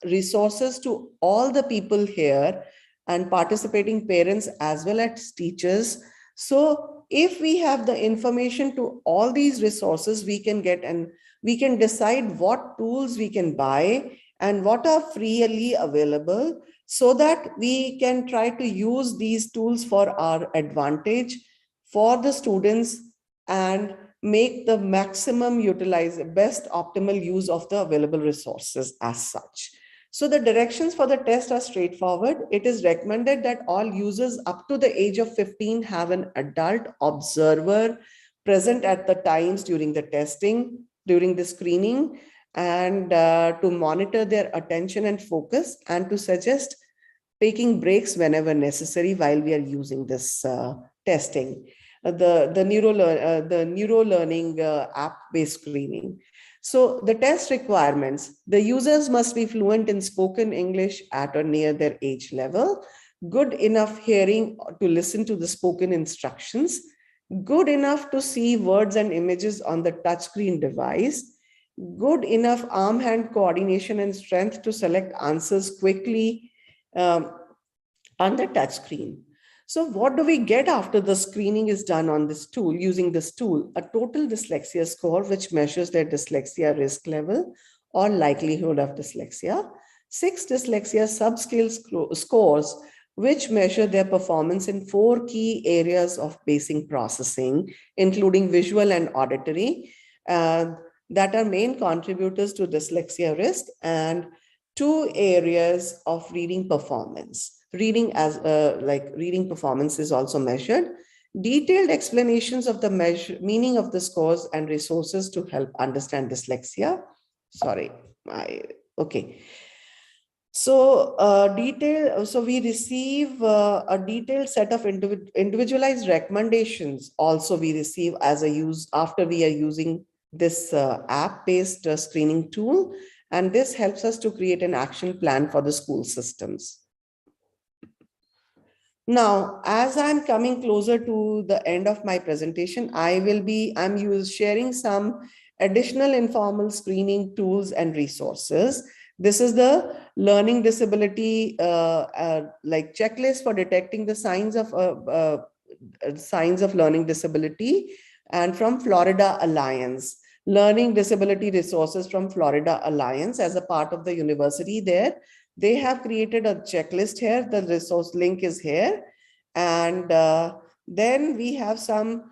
resources to all the people here and participating parents as well as teachers. So if we have the information to all these resources, we can get and we can decide what tools we can buy and what are freely available, so that we can try to use these tools for our advantage for the students and make the maximum best optimal use of the available resources as such. So the directions for the test are straightforward. It is recommended that all users up to the age of 15 have an adult observer present at the times during the testing, during the screening, and to monitor their attention and focus, and to suggest taking breaks whenever necessary while we are using this testing. The neuro learning app-based screening. So the test requirements: the users must be fluent in spoken English at or near their age level, good enough hearing to listen to the spoken instructions, good enough to see words and images on the touchscreen device, good enough arm-hand coordination and strength to select answers quickly on the touchscreen. So what do we get after the screening is done on this tool, using this tool? A total dyslexia score, which measures their dyslexia risk level or likelihood of dyslexia. 6 dyslexia subscale scores, which measure their performance in 4 key areas of basic processing, including visual and auditory, that are main contributors to dyslexia risk, and 2 areas of reading performance. Reading performance is also measured. Detailed explanations of the meaning of the scores and resources to help understand dyslexia. So we receive a detailed set of individualized recommendations. Also, we receive as a use after we are using this app-based screening tool, and this helps us to create an action plan for the school systems. Now, as I'm coming closer to the end of my presentation, I'm sharing some additional informal screening tools and resources. This is the learning disability checklist for detecting the signs of learning disability, and from Florida Alliance. Learning disability resources from Florida Alliance as a part of the university there. They have created a checklist here. The resource link is here. And then we have some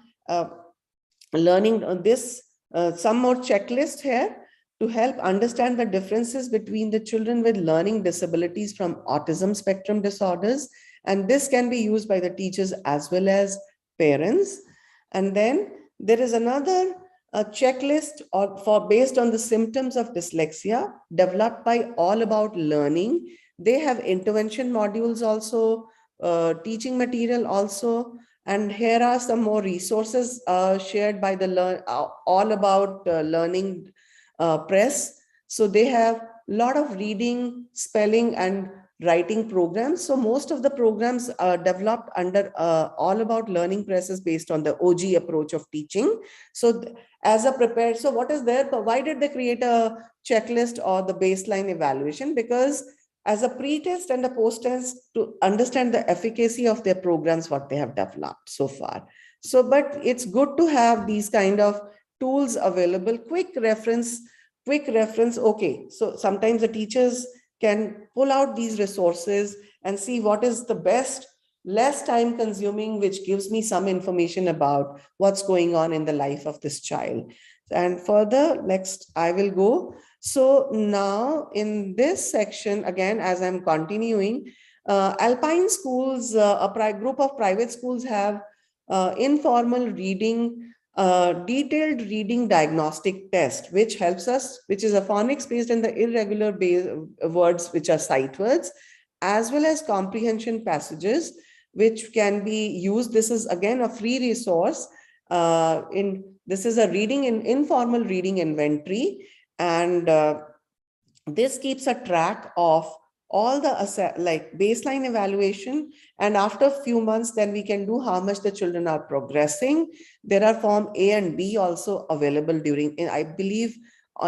some more checklist here to help understand the differences between the children with learning disabilities from autism spectrum disorders. And this can be used by the teachers as well as parents. And then there is another checklist based on the symptoms of dyslexia developed by All About Learning. They have intervention modules also, teaching material also. And here are some more resources shared by the All About Learning press. So they have a lot of reading, spelling, and writing programs. So most of the programs are developed under All About Learning press is based on the OG approach of teaching. So so what is there? Why did they create a checklist or the baseline evaluation? Because as a pre-test and a post-test to understand the efficacy of their programs, what they have developed so far. So, but it's good to have these kind of tools available, quick reference. Okay, so sometimes the teachers can pull out these resources and see what is the best, less time consuming, which gives me some information about what's going on in the life of this child. And further, next I will go. So now in this section, again, as I'm continuing, Alpine schools, a group of private schools have informal reading, detailed reading diagnostic test, which helps us, which is a phonics based on the irregular words, which are sight words, as well as comprehension passages, which can be used. This is again a free resource. This is a informal reading inventory, and this keeps a track of all the baseline evaluation, and after a few months then we can do how much the children are progressing. There are form A and B also available I believe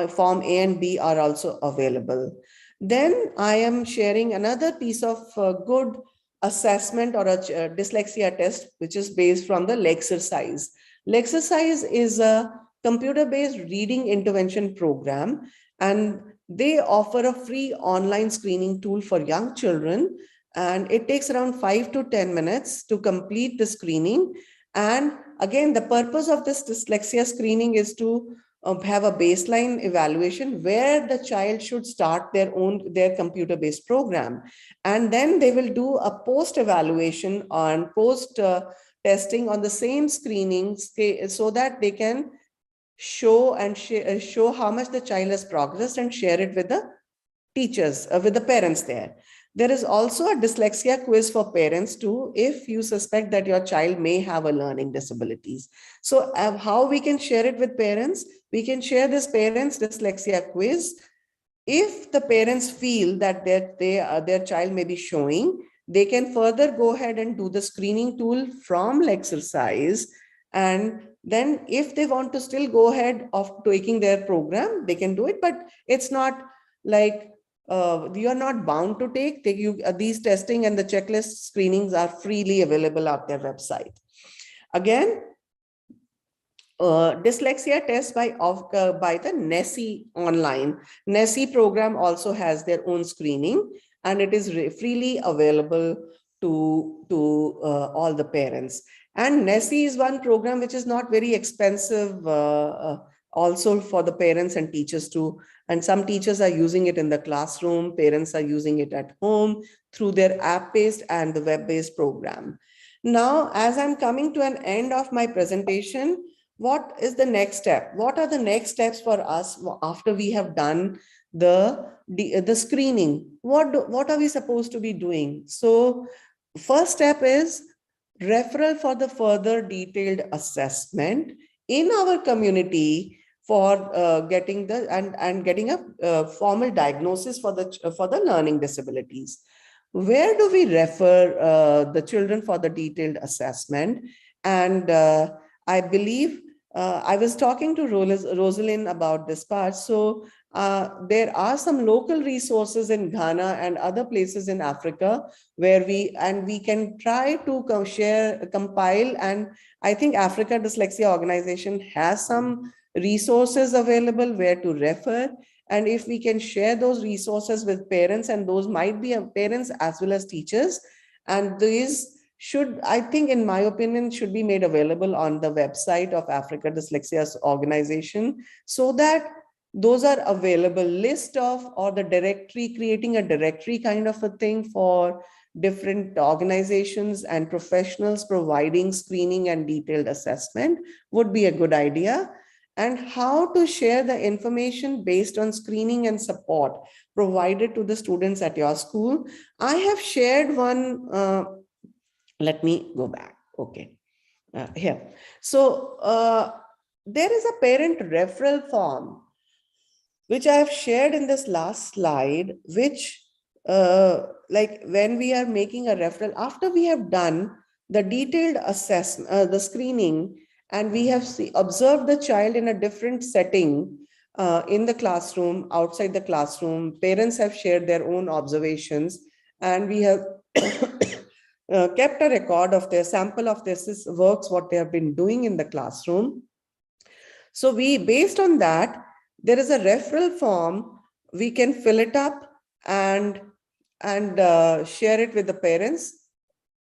form A and B are also available. Then I am sharing another piece of good assessment or a dyslexia test, which is based from the Wechsler. Wechsler is a computer-based reading intervention program, and they offer a free online screening tool for young children. And it takes around 5 to 10 minutes to complete the screening. And again, the purpose of this dyslexia screening is to have a baseline evaluation where the child should start their computer-based program. And then they will do a post-evaluation on post-testing on the same screening so that they can show how much the child has progressed and share it with the teachers, with the parents there. There is also a dyslexia quiz for parents too, if you suspect that your child may have a learning disabilities. So how we can share it with parents? We can share this parents dyslexia quiz. If the parents feel that their child may be showing, they can further go ahead and do the screening tool from Wechsler. And then if they want to still go ahead of taking their program, they can do it, but it's not like you are not bound to take. These testing and the checklist screenings are freely available at their website. Again, dyslexia test by the NESI online. NESI program also has their own screening, and it is freely available to all the parents. And NESI is one program which is not very expensive, also for the parents and teachers too. And some teachers are using it in the classroom, parents are using it at home through their app-based and the web-based program. Now, as I'm coming to an end of my presentation, what is the next step? What are the next steps for us after we have done the screening? What are we supposed to be doing? So first step is referral for the further detailed assessment in our community for getting a formal diagnosis for the learning disabilities. Where do we refer the children for the detailed assessment? And I believe I was talking to Rosalind about this part. So there are some local resources in Ghana and other places in Africa where we can try to compile, and I think Africa Dyslexia Organization has some resources available where to refer. And if we can share those resources with parents, and those might be parents as well as teachers, and these should, I think, in my opinion, should be made available on the website of Africa Dyslexia Organization, so that those are available list of, or the directory, creating a directory kind of a thing for different organizations and professionals providing screening and detailed assessment would be a good idea. And how to share the information based on screening and support provided to the students at your school. I have shared one, let me go back, okay, here. So there is a parent referral form, which I have shared in this last slide, which like when we are making a referral, after we have done the detailed assessment, the screening, and we have observed the child in a different setting in the classroom, outside the classroom, parents have shared their own observations, and we have kept a record of their sample of their works, what they have been doing in the classroom. So based on that, there is a referral form. We can fill it up and share it with the parents,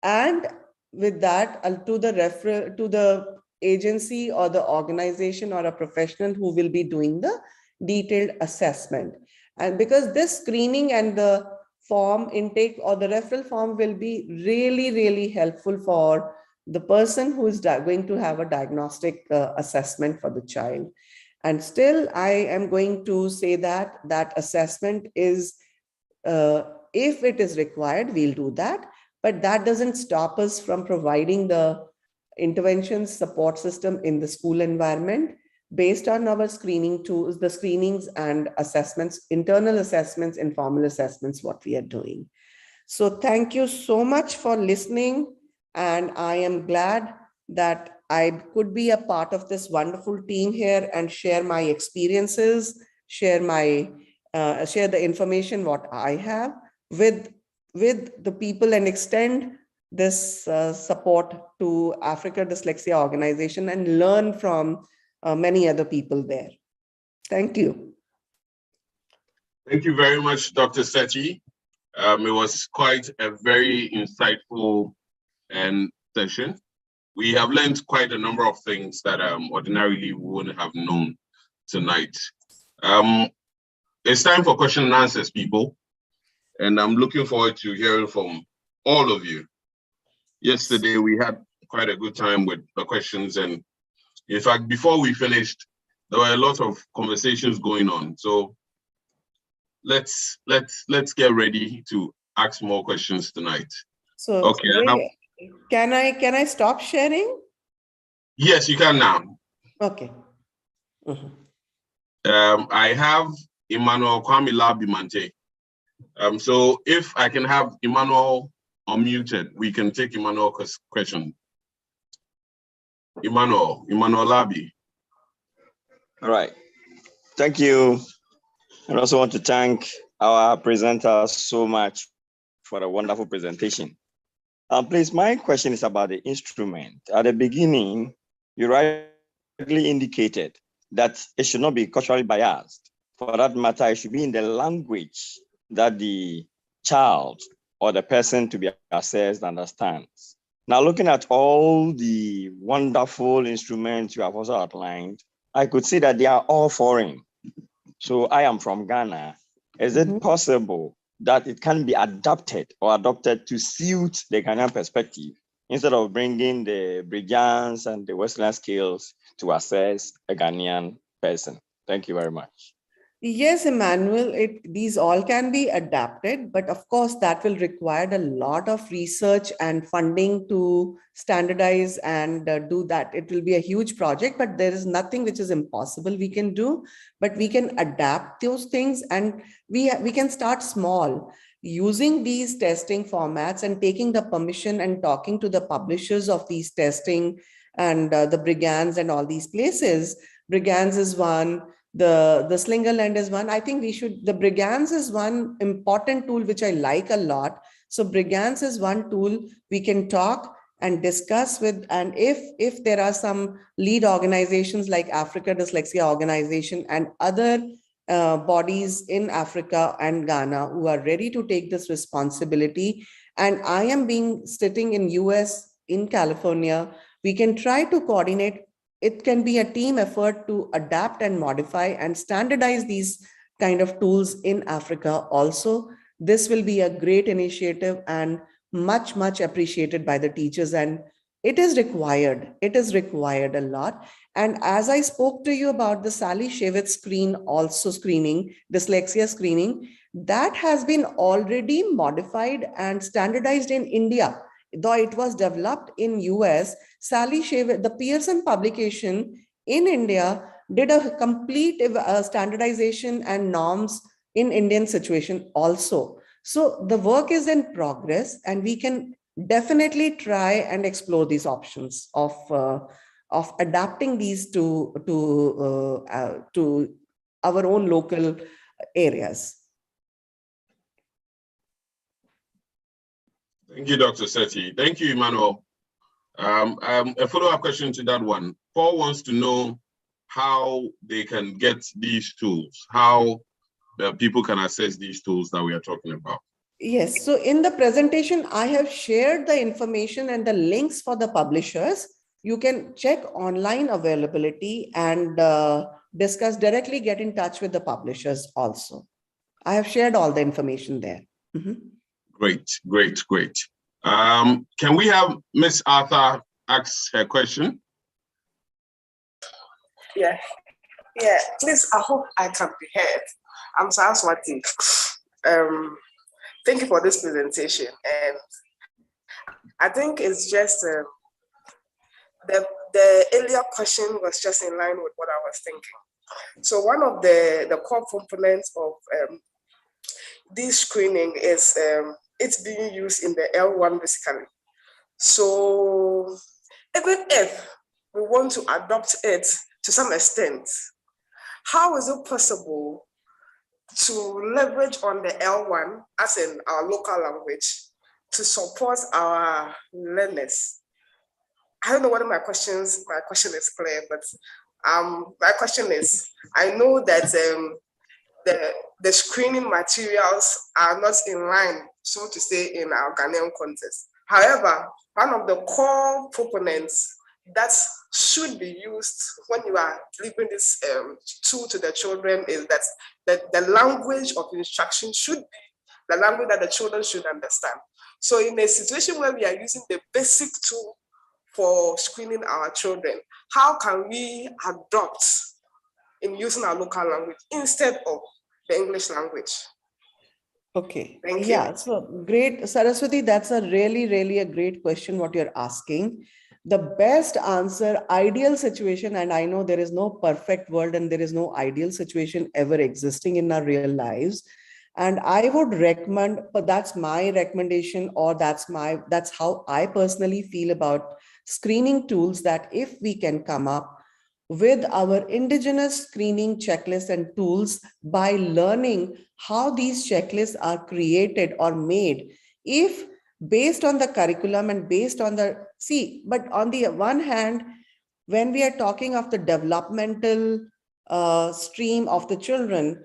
and with that to the agency or the organization or a professional who will be doing the detailed assessment. And because this screening and the form intake or the referral form will be really, really helpful for the person who is going to have a diagnostic assessment for the child. And still, I am going to say that assessment is, if it is required, we'll do that. But that doesn't stop us from providing the interventions support system in the school environment based on our screening tools, the screenings and assessments, internal assessments, informal assessments, what we are doing. So thank you so much for listening. And I am glad that I could be a part of this wonderful team here and share my experiences, share the information what I have with with the people and extend this support to Africa Dyslexia Organization and learn from many other people there. Thank you. Thank you very much, Dr. Sethi. It was quite a very insightful session. We have learned quite a number of things that ordinarily we wouldn't have known tonight. It's time for question and answers, people. And I'm looking forward to hearing from all of you. Yesterday, we had quite a good time with the questions. And in fact, before we finished, there were a lot of conversations going on. So let's get ready to ask more questions tonight. So okay, Ray, can I stop sharing? Yes, you can now. Okay. I have Emmanuel Kwame Labimante. So if I can have Emmanuel unmuted, we can take Emmanuel's question. Emmanuel Labi. All right. Thank you. I also want to thank our presenters so much for a wonderful presentation. Please, my question is about the instrument. At the beginning, you rightly indicated that it should not be culturally biased. For that matter, it should be in the language that the child or the person to be assessed understands. Now, looking at all the wonderful instruments you have also outlined, I could see that they are all foreign. So I am from Ghana. Is it possible that it can be adapted or adopted to suit the Ghanaian perspective instead of bringing the Bridgians and the Western skills to assess a Ghanaian person? Thank you very much. Yes, Emmanuel, these all can be adapted, but of course that will require a lot of research and funding to standardize and do that. It will be a huge project, but there is nothing which is impossible we can do, but we can adapt those things, and we can start small using these testing formats and taking the permission and talking to the publishers of these testing and the Brigands and all these places. Brigands is one. The Slingerland is one. I think the Brigands is one important tool, which I like a lot. So Brigands is one tool we can talk and discuss with. And if there are some lead organizations like Africa Dyslexia Organization and other bodies in Africa and Ghana who are ready to take this responsibility, and I am sitting in US, in California, we can try to coordinate. It can be a team effort to adapt and modify and standardize these kind of tools in Africa also. This will be a great initiative and much, much appreciated by the teachers. And it is required. It is required a lot. And as I spoke to you about the Sally Shavitz screening, dyslexia screening, that has been already modified and standardized in India. Though it was developed in US, Sally Shavitz, the Pearson publication in India, did a complete standardization and norms in Indian situation also. So the work is in progress, and we can definitely try and explore these options of adapting these to our own local areas. Thank you, Dr. Sethi. Thank you, Emmanuel. A follow-up question to that one. Paul wants to know how they can get these tools, how people can access these tools that we are talking about. Yes, so in the presentation, I have shared the information and the links for the publishers. You can check online availability and discuss directly, get in touch with the publishers also. I have shared all the information there. Great. Can we have Miss Arthur ask her question? Yeah. Please, I hope I can be heard. I'm Saraswati. Thank you for this presentation. And I think it's just the earlier question was just in line with what I was thinking. So one of the core components of this screening is it's being used in the L1 basically. So even if we want to adopt it to some extent, how is it possible to leverage on the L1, as in our local language, to support our learners. I don't know whether my question is clear, but my question is, I know that the screening materials are not in line, so to say, in our Ghanaian context. However, one of the core components that should be used when you are delivering this tool to the children is that the language of instruction should be the language that the children should understand. So in a situation where we are using the basic tool for screening our children, how can we adopt in using our local language instead of the English language? Okay. Thank Yeah, you. so great. Saraswati, that's a really a great question, what you're asking. The best answer, ideal situation, and I know there is no perfect world and there is no ideal situation ever existing in our real lives. And I would recommend, but that's my recommendation, or that's how I personally feel about screening tools, that if we can come up with our indigenous screening checklists and tools by learning how these checklists are created or made, if based on the curriculum and based on the, but on the one hand, when we are talking of the developmental stream of the children,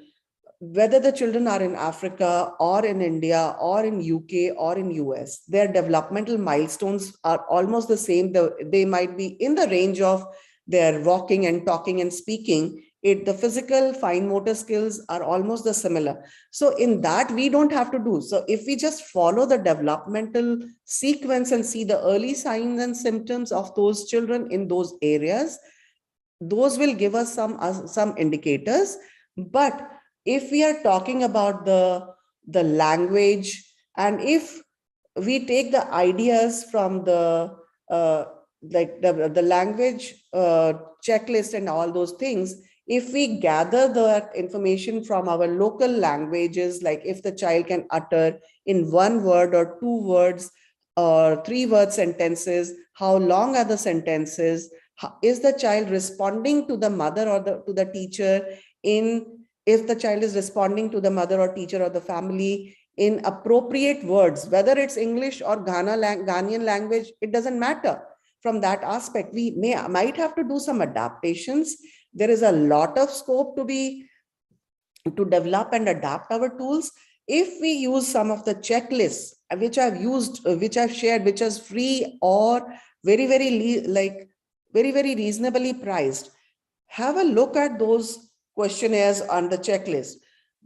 whether the children are in Africa or in India or in UK or in US, their developmental milestones are almost the same. They might be in the range of their walking and talking and speaking. The physical fine motor skills are almost the similar. So in that, we don't have to do. So if we just follow the developmental sequence and see the early signs and symptoms of those children in those areas, those will give us some indicators. But if we are talking about the language, and if we take the ideas from the the language checklist and all those things, if we gather the information from our local languages, like if the child can utter in 1 word or 2 words or 3 word sentences, how long are the sentences, is the child responding to the mother or to the teacher, if the child is responding to the mother or teacher or the family in appropriate words, whether it's English or Ghanaian language, it doesn't matter. From that aspect, we might have to do some adaptations. There is a lot of scope to develop and adapt our tools. If we use some of the checklists which I've shared, which is free or very reasonably priced, have a look at those questionnaires on the checklist.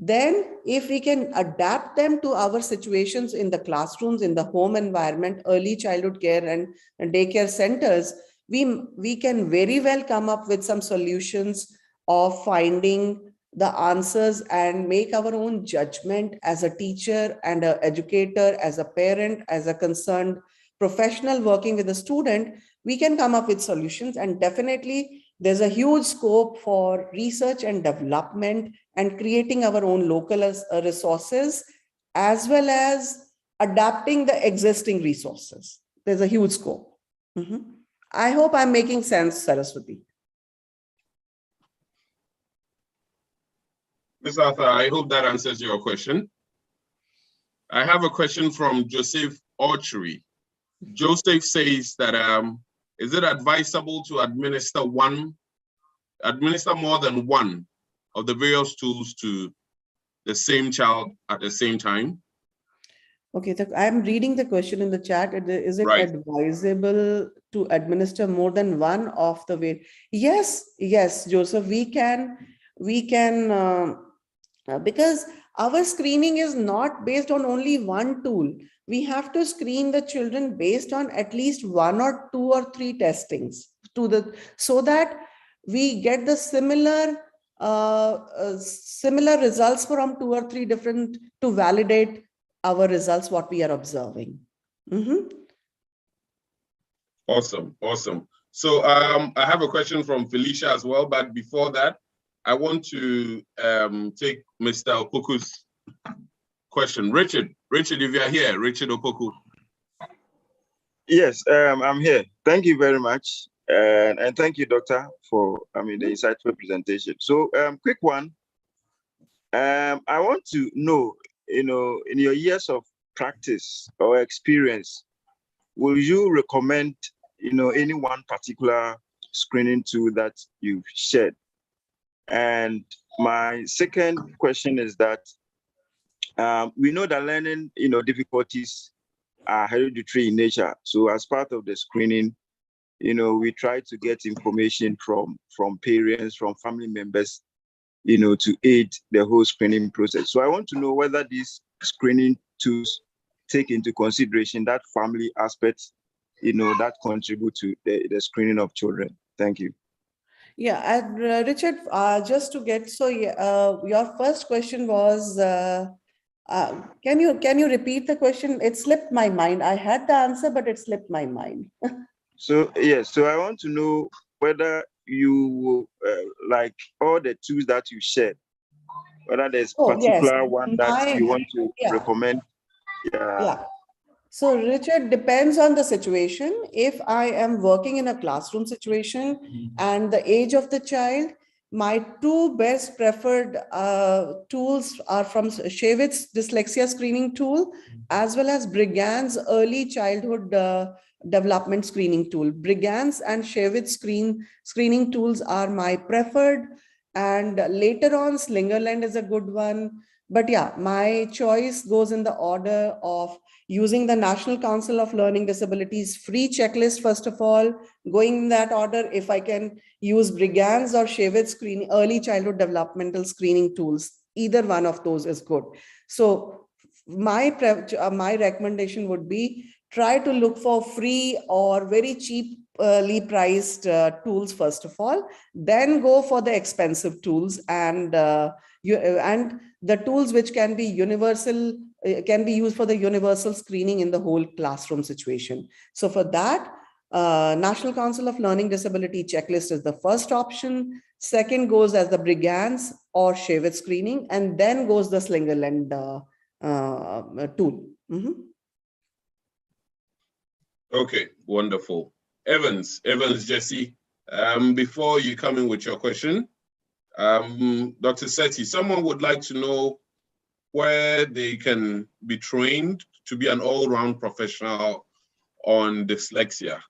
Then if we can adapt them to our situations in the classrooms, in the home environment, early childhood care and daycare centers, we can very well come up with some solutions of finding the answers and make our own judgment as a teacher and an educator, as a parent, as a concerned professional working with a student. We can come up with solutions, and definitely there's a huge scope for research and development and creating our own local resources, as well as adapting the existing resources. There's a huge scope. I hope I'm making sense, Saraswati. Ms. Arthur, I hope that answers your question. I have a question from Joseph Orchery. Joseph says that, is it advisable to administer more than one of the various tools to the same child at the same time? Okay, I'm reading the question in the chat. Is it right. advisable to administer more than one of the way? Yes, Joseph, we can, because our screening is not based on only one tool. We have to screen the children based on at least 1 or 2 or 3 testings so that we get the similar results from 2 or 3 different to validate our results, what we are observing. Awesome. So I have a question from Felicia as well, but before that, I want to take Mr. Opoku's question. Richard, if you are here, Richard Opoku. Yes, I'm here. Thank you very much. And thank you, Doctor, for the insightful presentation. So quick one. I want to know, in your years of practice or experience, will you recommend, any one particular screening tool that you've shared? And my second question is that we know that learning, difficulties are hereditary in nature. So as part of the screening, we try to get information from parents, from family members, to aid the whole screening process. So I want to know whether these screening tools take into consideration that family aspect, that contribute to the screening of children. Thank you. Yeah, and Richard, just to get, so your first question was, can you repeat the question? It slipped my mind. I had the answer, but it slipped my mind. So yes, so I want to know whether you like all the tools that you shared, whether there's particular one that you want to recommend. Yeah. So Richard, depends on the situation. If I am working in a classroom situation and the age of the child, my two best preferred tools are from Shevitz dyslexia screening tool, as well as Brigand's early childhood development screening tool. Brigand's and Shevitz screening tools are my preferred. And later on, Slingerland is a good one. But yeah, my choice goes in the order of using the National Council of Learning Disabilities free checklist, first of all, going in that order. If I can use Brigand's or Shevitz early childhood developmental screening tools, either one of those is good. So my recommendation would be try to look for free or very cheaply priced tools, first of all, then go for the expensive tools and the tools which can be universal, can be used for the universal screening in the whole classroom situation. So for that, National Council of Learning Disability checklist is the first option. Second goes as the Brigand's or Shevitz screening, and then goes the Slingerland tool. Okay, wonderful. Evans Jesse, before you come in with your question, Dr. Sethi, someone would like to know where they can be trained to be an all-round professional on dyslexia.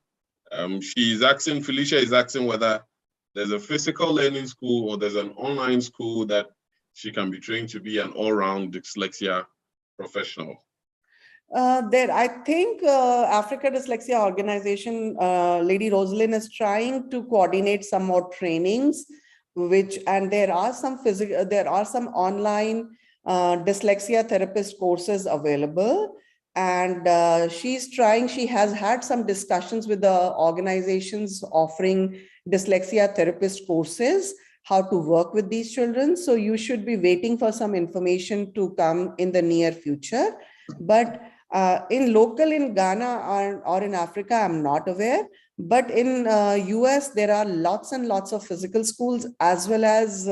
Felicia is asking whether there's a physical learning school or there's an online school that she can be trained to be an all-round dyslexia professional. I think Africa Dyslexia Organization, Lady Rosalind is trying to coordinate some more trainings, and there are some online dyslexia therapist courses available. And she has had some discussions with the organizations offering dyslexia therapist courses, how to work with these children. So you should be waiting for some information to come in the near future. But in Ghana or in Africa, I'm not aware. But in US, there are lots and lots of physical schools as well as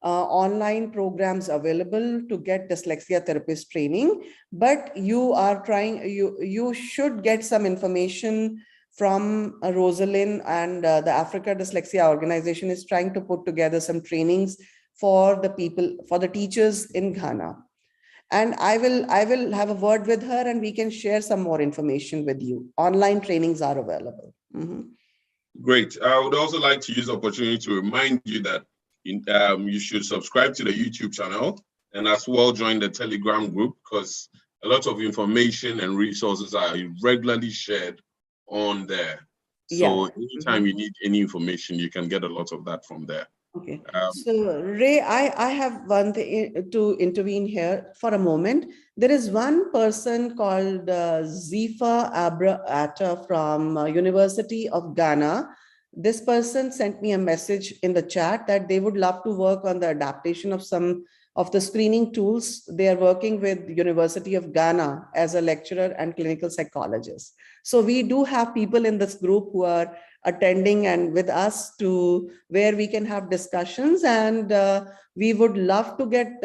online programs available to get dyslexia therapist training. But you should get some information from Rosalind, and the Africa Dyslexia Organization is trying to put together some trainings for the teachers in Ghana. And I will have a word with her and we can share some more information with you. Online trainings are available. Great. I would also like to use the opportunity to remind you that you should subscribe to the YouTube channel and as well join the Telegram group, because a lot of information and resources are regularly shared on there. So anytime you need any information, you can get a lot of that from there. Okay. So Ray, I have one thing to intervene here for a moment. There is one person called Zifa Abra-Atta from University of Ghana. This person sent me a message in the chat that they would love to work on the adaptation of some of the screening tools. They are working with University of Ghana as a lecturer and clinical psychologist. So we do have people in this group who are attending and with us to where we can have discussions, and we would love to get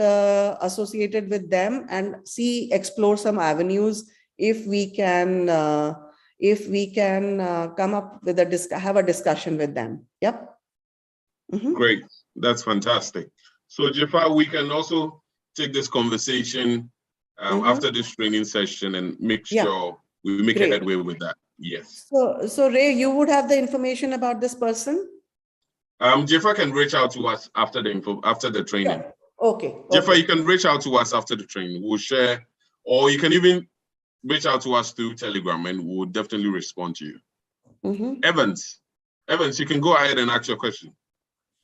associated with them and explore some avenues if we can come up with have a discussion with them. Yep. Great, that's fantastic. So Jafar, we can also take this conversation after this training session and make sure we make a headway with that. Yes. So Ray, you would have the information about this person? Jafar can reach out to us after the training. Yeah. Okay. Jafar, you can reach out to us after the training. We'll share, or you can even reach out to us through Telegram and we'll definitely respond to you. Evans, you can go ahead and ask your question.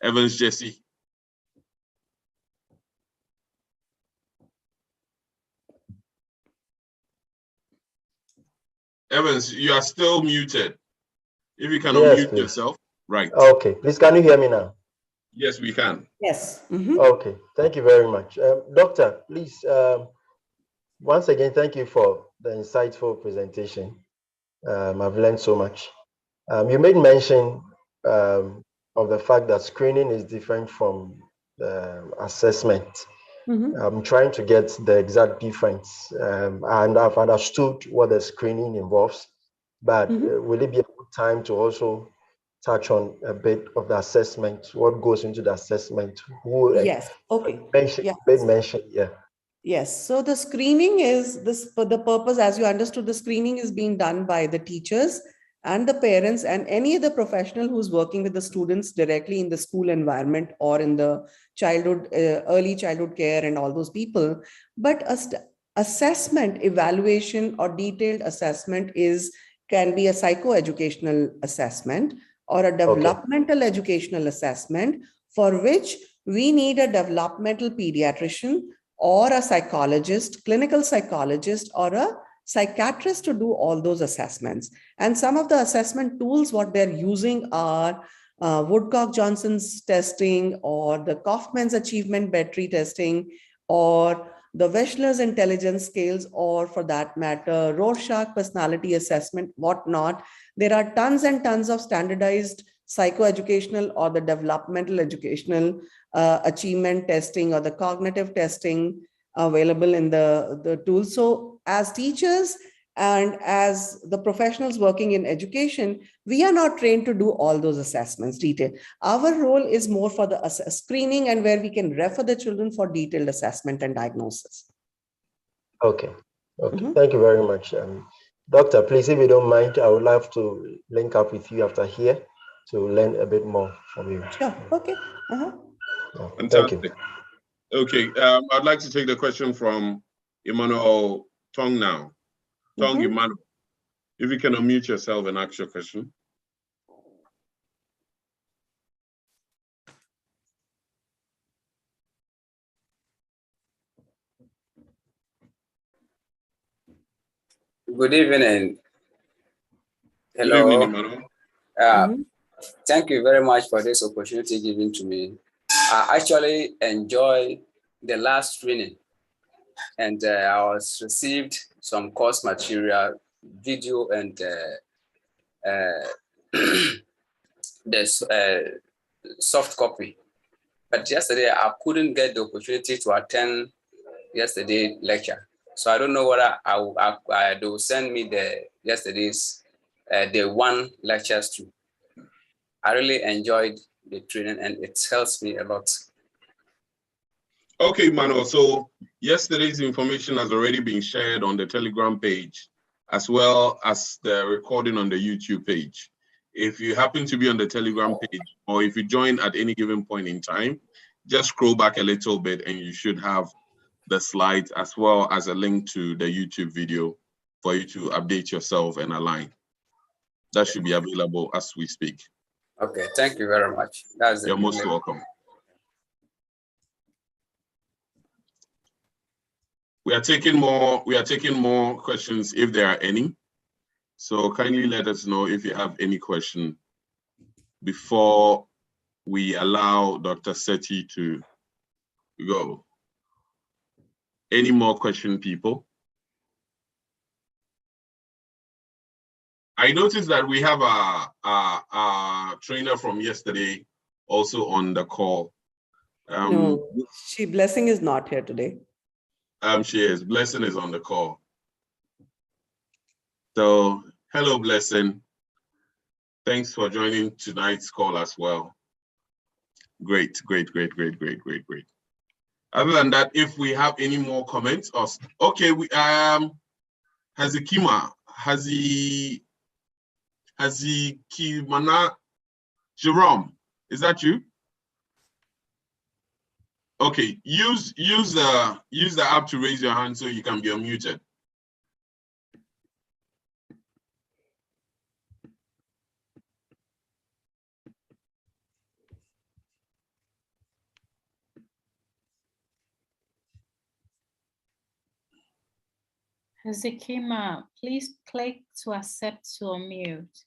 Evans Jesse. Evans, you are still muted. If you can unmute yourself. Right. Okay, please, can you hear me now? Yes, we can. Yes. Okay, thank you very much. Doctor, please, once again, thank you for the insightful presentation. I've learned so much. You made mention of the fact that screening is different from assessment. I'm trying to get the exact difference, and I've understood what the screening involves, but will it be a good time to also touch on a bit of the assessment, what goes into the assessment? Yes, okay. Mention, Yes, so the screening is this for the purpose, as you understood, the screening is being done by the teachers and the parents and any other professional who's working with the students directly in the school environment or in the childhood, early childhood care and all those people. But assessment, evaluation or detailed assessment can be a psychoeducational assessment or a developmental educational assessment, for which we need a developmental pediatrician or a psychologist, clinical psychologist, or a psychiatrist to do all those assessments. And some of the assessment tools, what they're using are Woodcock Johnson's testing or the Kauffman's achievement battery testing or the Wechsler's intelligence scales, or for that matter, Rorschach personality assessment, whatnot. There are tons and tons of standardized psychoeducational or the developmental educational achievement testing or the cognitive testing available in the tool. So as teachers and as the professionals working in education, we are not trained to do all those assessments detailed. Our role is more for the screening and where we can refer the children for detailed assessment and diagnosis. Okay, thank you very much. Doctor, please, if you don't mind, I would love to link up with you after here to learn a bit more from you. Sure, okay. Thank you. Okay, I'd like to take the question from Emmanuel Tong now. Tong Emmanuel, if you can unmute yourself and ask your question. Good evening. Hello. Good evening, Emmanuel. Thank you very much for this opportunity given to me. I actually enjoyed the last training, and I was received some course material, video, and the soft copy. But yesterday I couldn't get the opportunity to attend yesterday's lecture. So I don't know whether they will send me the yesterday's the one lectures too. I really enjoyed the training and it helps me a lot. Okay, Manuel. So yesterday's information has already been shared on the Telegram page, as well as the recording on the YouTube page. If you happen to be on the Telegram page, or if you join at any given point in time, just scroll back a little bit and you should have the slides as well as a link to the YouTube video for you to update yourself and align. That should be available as we speak. Okay, thank you very much. You're most welcome. We are taking more questions if there are any. So kindly let us know if you have any question before we allow Dr. Sethi to go. Any more question, people? I noticed that we have a trainer from yesterday also on the call. No, Blessing is not here today. She is. Blessing is on the call. So, hello, Blessing. Thanks for joining tonight's call as well. Great. Other than that, if we have any more comments, or okay, we Hazikima, Hazikimana Jerome, is that you? Okay, use the app to raise your hand so you can be unmuted. Zekima, please click to accept to unmute.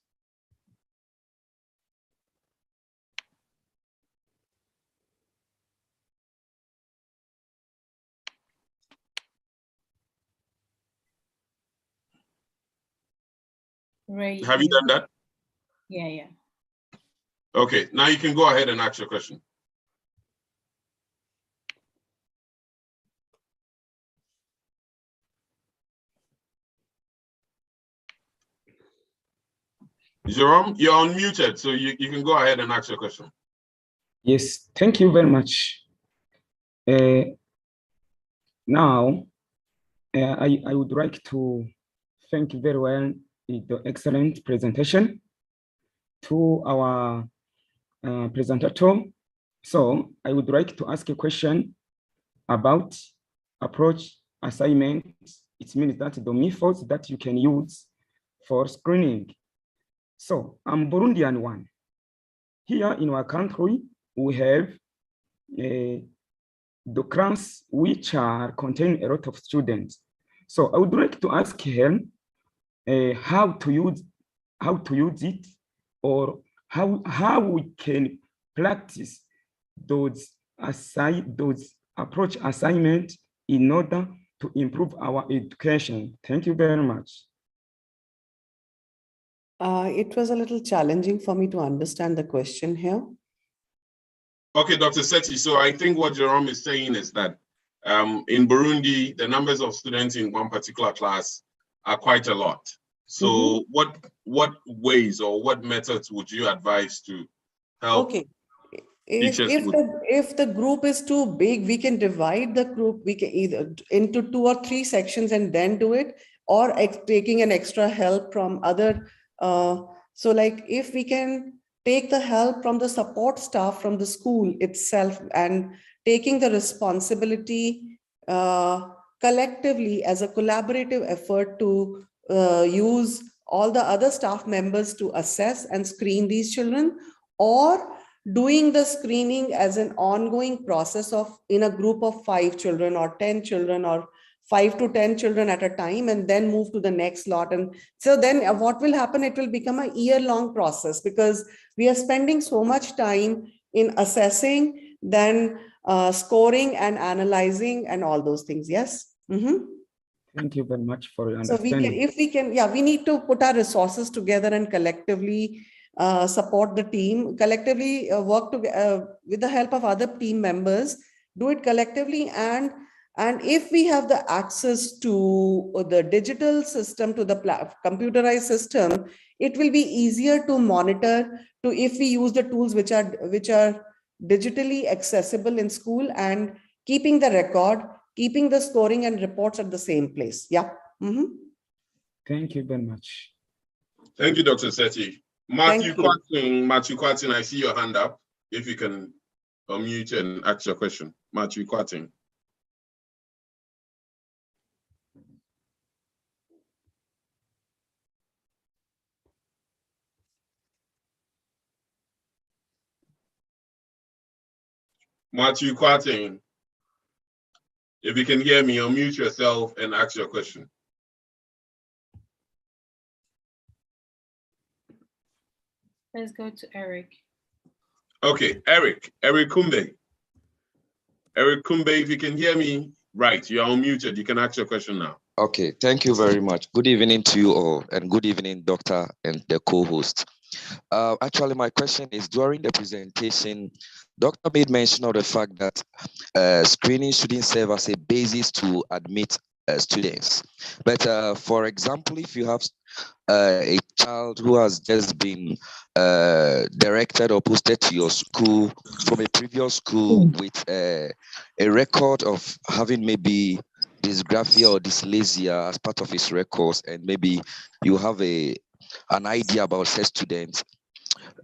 Ray, Have you done that? Yeah. Okay, now you can go ahead and ask your question. Jerome, you're unmuted, so you can go ahead and ask your question. Yes, thank you very much. Now, I would like to thank you very well the excellent presentation to our presenter. So I would like to ask a question about approach assignment. It means that the methods that you can use for screening. So I'm Burundian one. Here in our country, we have the class which are contain a lot of students. So I would like to ask him how to use it, or how we can practice those approach assignment in order to improve our education. Thank you very much. It was a little challenging for me to understand the question here. Okay, Dr. Sethi, so I think what Jerome is saying is that in Burundi, the numbers of students in one particular class are quite a lot. So what ways or what methods would you advise to help? Okay. If the group is too big, we can divide the group. We can either into 2 or 3 sections and then do it, or taking an extra help from other. So like if we can take the help from the support staff from the school itself and taking the responsibility collectively as a collaborative effort to use all the other staff members to assess and screen these children, or doing the screening as an ongoing process of in a group of 5 children or 10 children or 5 to 10 children at a time, and then move to the next lot. And so then what will happen, it will become a year-long process, because we are spending so much time in assessing, then scoring and analyzing and all those things. Yes. Thank you very much for your So understanding. we need to put our resources together and collectively support the team, collectively work together with the help of other team members, do it collectively. And if we have the access to the digital system, to the computerized system, it will be easier to monitor, to if we use the tools which are digitally accessible in school, and keeping the record, keeping the scoring and reports at the same place. Yeah. Thank you very much. Thank you, Dr. Sethi. Matthew Kwating, I see your hand up. If you can unmute and ask your question. Matthew Kwating. Matthew Kwating, if you can hear me, unmute yourself and ask your question. Let's go to Eric. Okay, Eric Kumbe. Eric Kumbe, if you can hear me, right, you're unmuted. You can ask your question now. Okay, thank you very much. Good evening to you all, and good evening, Doctor and the co-host. Actually, my question is, during the presentation, Doctor made mention of the fact that screening shouldn't serve as a basis to admit students. But for example, if you have a child who has just been directed or posted to your school from a previous school with a record of having maybe dysgraphia or dyslexia as part of his records, and maybe you have an idea about said student,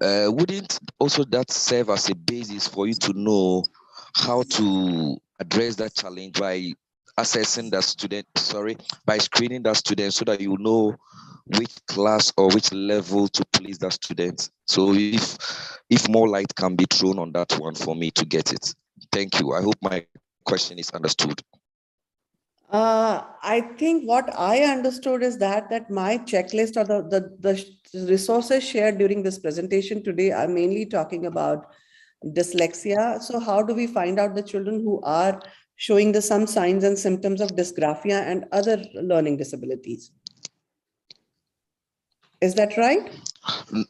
wouldn't also that serve as a basis for you to know how to address that challenge by assessing that student, by screening that student, so that you know which class or which level to place that student? So if more light can be thrown on that one for me to get it. Thank you. I hope my question is understood. I think what I understood is that my checklist or the resources shared during this presentation today are mainly talking about dyslexia. So how do we find out the children who are showing some signs and symptoms of dysgraphia and other learning disabilities? Is that right?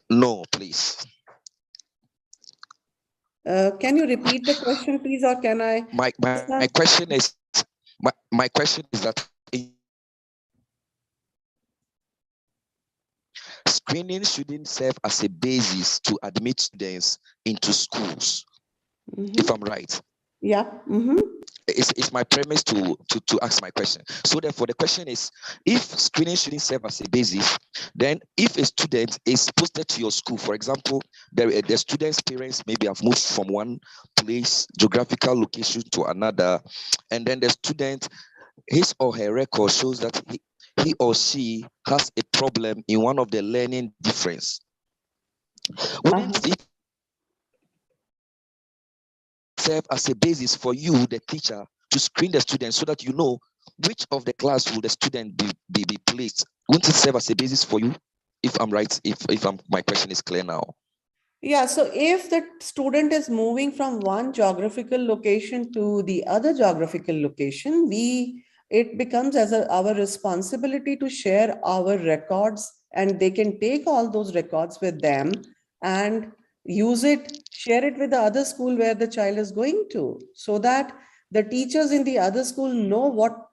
No, please. Can you repeat the question, please, or can I? My question is my question is that screening shouldn't serve as a basis to admit students into schools, if I'm right. Yeah. It's my premise to ask my question. So therefore the question is, if screening shouldn't serve as a basis, then if a student is posted to your school, for example, the student's parents maybe have moved from one place, geographical location, to another, and then the student, his or her record shows that he or she has a problem in one of the learning difference, wouldn't it serve as a basis for you, the teacher, to screen the student so that you know which of the class will the student be placed? Wouldn't it serve as a basis for you? If I'm right, if my question is clear now. Yeah, so if the student is moving from one geographical location to the other geographical location, it becomes as our responsibility to share our records, and they can take all those records with them and share it with the other school where the child is going to, so that the teachers in the other school know what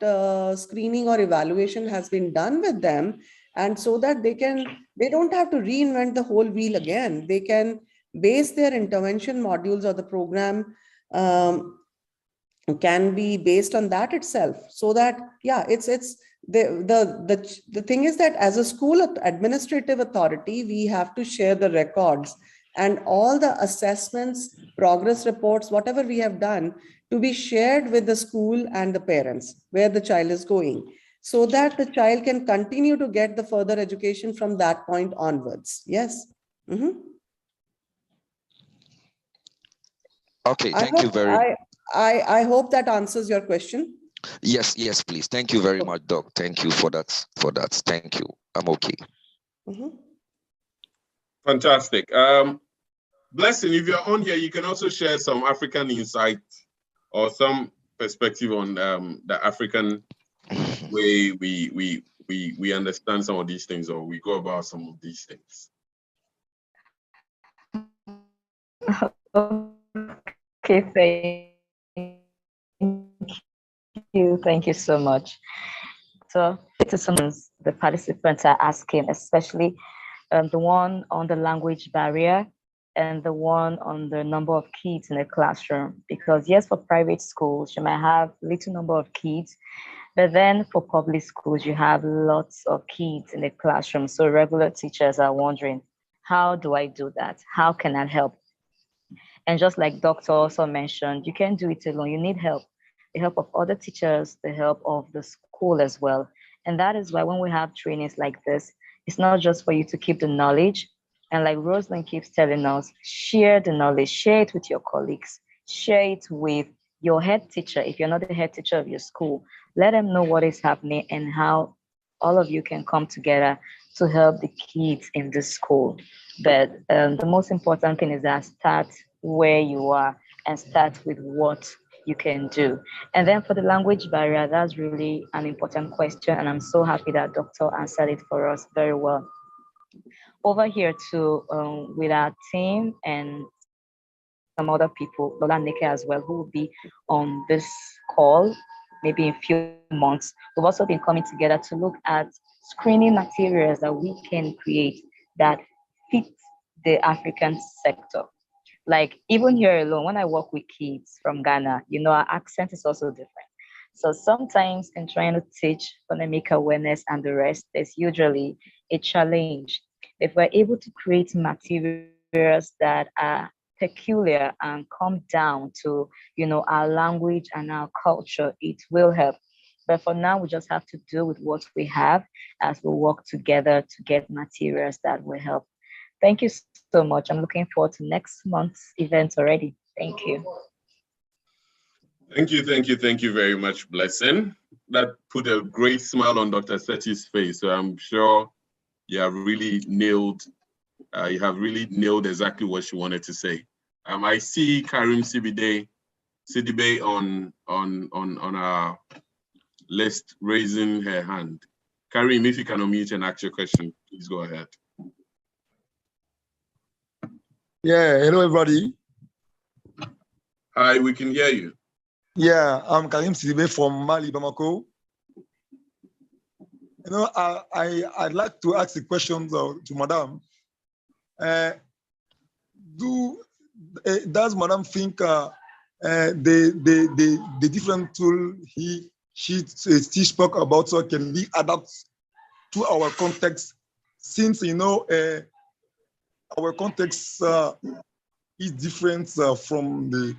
screening or evaluation has been done with them, and so that they don't have to reinvent the whole wheel again. They can base their intervention modules, or the program can be based on that itself. So that, yeah, the thing is that as a school administrative authority, we have to share the records and all the assessments, progress reports, whatever we have done, to be shared with the school and the parents where the child is going, so that the child can continue to get the further education from that point onwards. Yes. Okay, thank you very much. I hope that answers your question. Yes, please. Thank you very much, Doc. Thank you for that. Thank you. I'm okay. Fantastic. Blessing, if you're on here, you can also share some African insight or some perspective on the African way we understand some of these things, or we go about some of these things. Okay, thank you so much. So to some the participants are asking, especially the one on the language barrier and the one on the number of kids in the classroom. Because yes, for private schools, you might have little number of kids, but then for public schools, you have lots of kids in the classroom. So regular teachers are wondering, how do I do that? How can I help? And just like Doctor also mentioned, you can't do it alone. You need help, the help of other teachers, the help of the school as well. And that is why when we have trainings like this, it's not just for you to keep the knowledge. And like Rosalind keeps telling us, share the knowledge, share it with your colleagues, share it with your head teacher. If you're not the head teacher of your school, let them know what is happening and how all of you can come together to help the kids in the school. But the most important thing is that start where you are and start with what you can do. And then for the language barrier, that's really an important question. And I'm so happy that Doctor answered it for us very well. Over here too, with our team and some other people, Lola Nike as well, who will be on this call maybe in a few months, we've also been coming together to look at screening materials that we can create that fit the African sector. Like even here alone, when I work with kids from Ghana, our accent is also different. So sometimes in trying to teach phonemic awareness and the rest, there's usually a challenge. If we're able to create materials that are peculiar and come down to, our language and our culture, it will help. But for now, we just have to do with what we have as we work together to get materials that will help. Thank you so much. I'm looking forward to next month's event already. Thank you. Thank you very much, Blessing. That put a great smile on Dr. Sethi's face. So I'm sure you have really nailed exactly what she wanted to say. I see Karim Sidibe on our list raising her hand. Karim, if you can unmute and ask your question, please go ahead. Yeah, hello everybody. Hi, we can hear you. Yeah, I'm Karim Sidibe from Mali, Bamako. I'd like to ask a question to Madam. Does Madam think the different tool she spoke about can be adapted to our context, since our context is different from the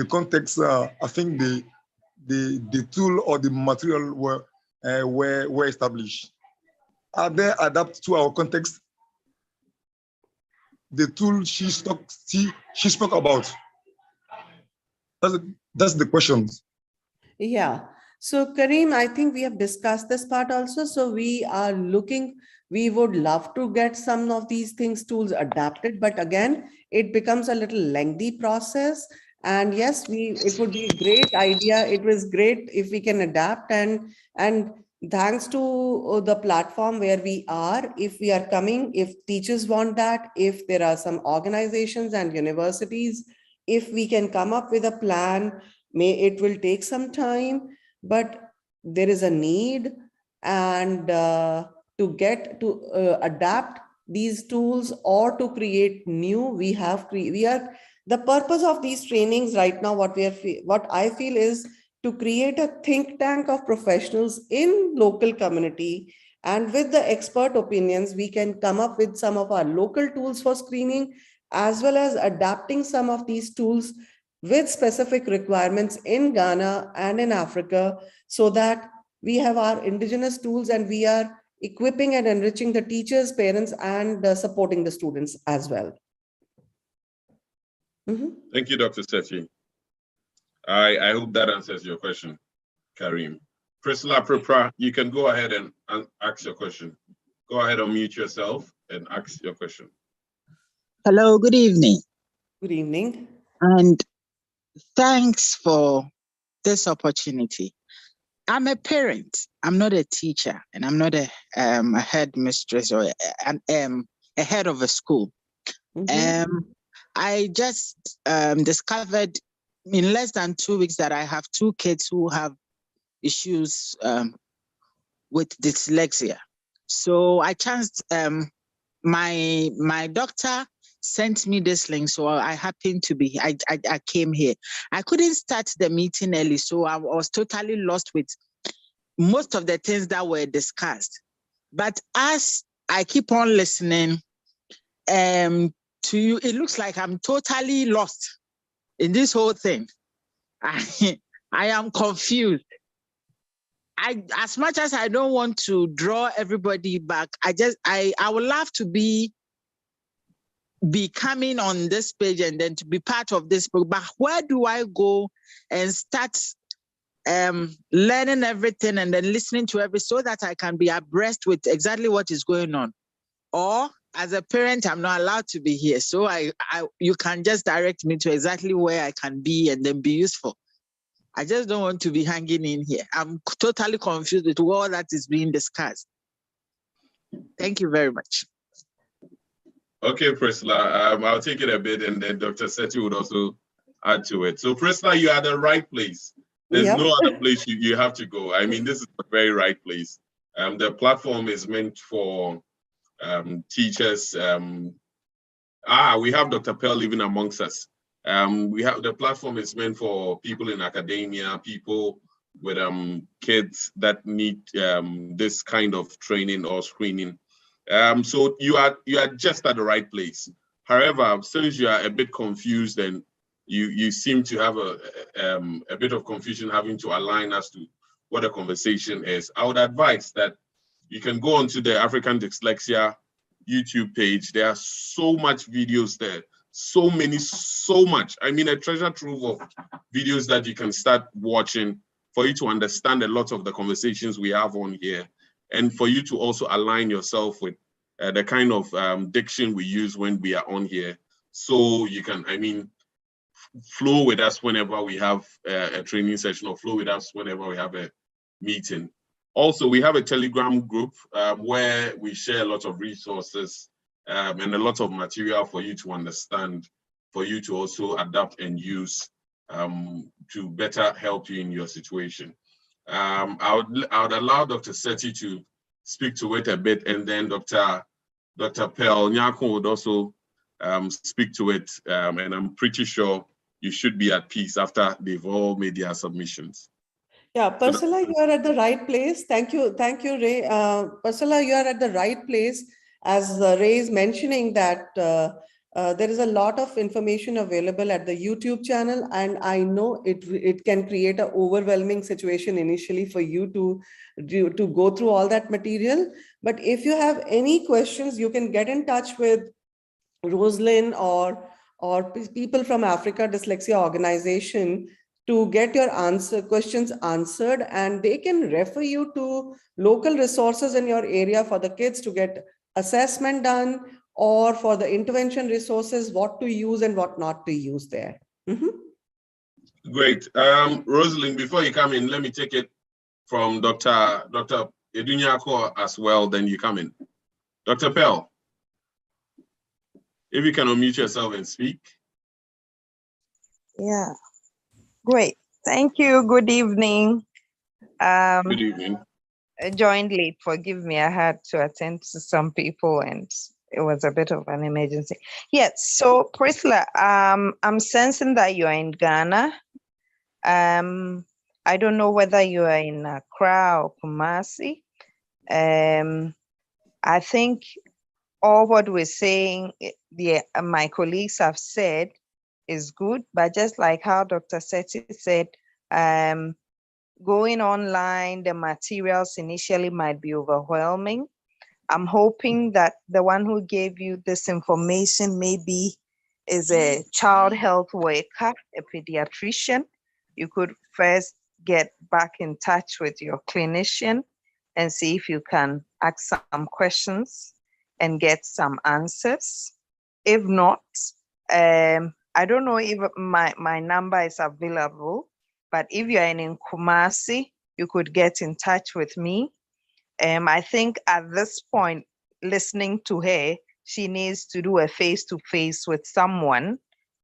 context? I think the tool or the material were established. Are they adapted to our context? The tool she spoke about. That's the question. Yeah. So Karim, I think we have discussed this part also. So we would love to get some of these tools adapted, but again, it becomes a little lengthy process. And yes, it would be a great idea. It was great if we can adapt, and thanks to the platform where we are, if teachers want that, if there are some organizations and universities, if we can come up with a plan, it will take some time, but there is a need, and to adapt these tools or to create new, the purpose of these trainings right now, what I feel is to create a think tank of professionals in local community, and with the expert opinions, we can come up with some of our local tools for screening, as well as adapting some of these tools with specific requirements in Ghana and in Africa, so that we have our indigenous tools and we are equipping and enriching the teachers, parents, and supporting the students as well. Thank you, Dr. Sethi. I hope that answers your question, Karim. Priscilla Prepra, you can go ahead and ask your question. Go ahead, unmute yourself and ask your question. Hello, good evening. Good evening. And thanks for this opportunity. I'm a parent. I'm not a teacher, and I'm not a headmistress or a head of a school. I just discovered in less than 2 weeks that I have 2 kids who have issues with dyslexia. So I chanced, my doctor sent me this link, so I happened to be, I came here. I couldn't start the meeting early, so I was totally lost with most of the things that were discussed. But as I keep on listening to you, it looks like I'm totally lost in this whole thing. I am confused. As much as I don't want to draw everybody back, I would love to be coming on this page and then to be part of this book. But where do I go and start learning everything and then listening to everything so that I can be abreast with exactly what is going on? Or as a parent, I'm not allowed to be here. So you can just direct me to exactly where I can be and then be useful. I just don't want to be hanging in here. I'm totally confused with all that is being discussed. Thank you very much. Okay, Priscilla, I'll take it a bit, and then Dr. Sethi would also add to it. So Priscilla, you are at the right place. There's Yep. no other place you have to go. I mean, this is the very right place. The platform is meant for teachers. We have Dr. Pearl living amongst us. The platform is meant for people in academia, people with kids that need this kind of training or screening. So you are just at the right place. However, since you are a bit confused and you seem to have a bit of confusion having to align as to what a conversation is, I would advise that you can go onto the African Dyslexia YouTube page. There are so much videos there, so much. I mean, a treasure trove of videos that you can start watching for you to understand a lot of the conversations we have on here, and for you to also align yourself with the kind of diction we use when we are on here. So you can, I mean, flow with us whenever we have a training session, or flow with us whenever we have a meeting. Also, we have a Telegram group where we share a lot of resources and a lot of material for you to understand, for you to also adapt and use to better help you in your situation. I would allow Dr. Sethi to speak to it a bit, and then Dr. Pearl Nyako would also speak to it, and I'm pretty sure you should be at peace after they've all made their submissions. Yeah, Priscilla, you are at the right place. Thank you, Ray. Priscilla, you are at the right place. As Ray is mentioning that there is a lot of information available at the YouTube channel, and I know it can create an overwhelming situation initially for you to go through all that material. But if you have any questions, you can get in touch with Rosalind or people from Africa Dyslexia Organization to get your questions answered, and they can refer you to local resources in your area for the kids to get assessment done, or for the intervention resources, what to use and what not to use there. Great. Rosalind, before you come in, let me take it from Dr. Edunyako as well, then you come in. Dr. Pearl, if you can unmute yourself and speak. Yeah, great. Thank you. Good evening. Good evening. I joined late. Forgive me. I had to attend to some people and it was a bit of an emergency. Yes. So Priscilla, I'm sensing that you are in Ghana. I don't know whether you are in Accra or Kumasi. I think all what we're saying, my colleagues have said is good, but just like how Dr. Sethi said, going online, the materials initially might be overwhelming. I'm hoping that the one who gave you this information maybe is a child health worker, a pediatrician. You could first get back in touch with your clinician and see if you can ask some questions and get some answers. If not, I don't know if my number is available, but if you're in Kumasi, you could get in touch with me. I think at this point, listening to her, she needs to do a face-to-face with someone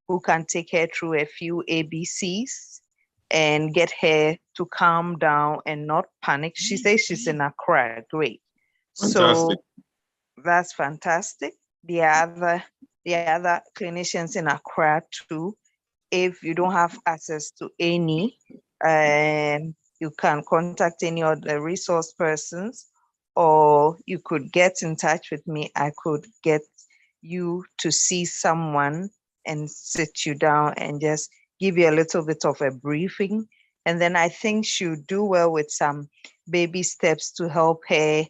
who can take her through a few ABCs and get her to calm down and not panic. She says she's in Accra. Great. Fantastic. So that's fantastic. The other clinicians in Accra too, if you don't have access to any, you can contact any of the resource persons, or you could get in touch with me. I could get you to see someone and sit you down and just give you a little bit of a briefing. And then I think she'll do well with some baby steps to help her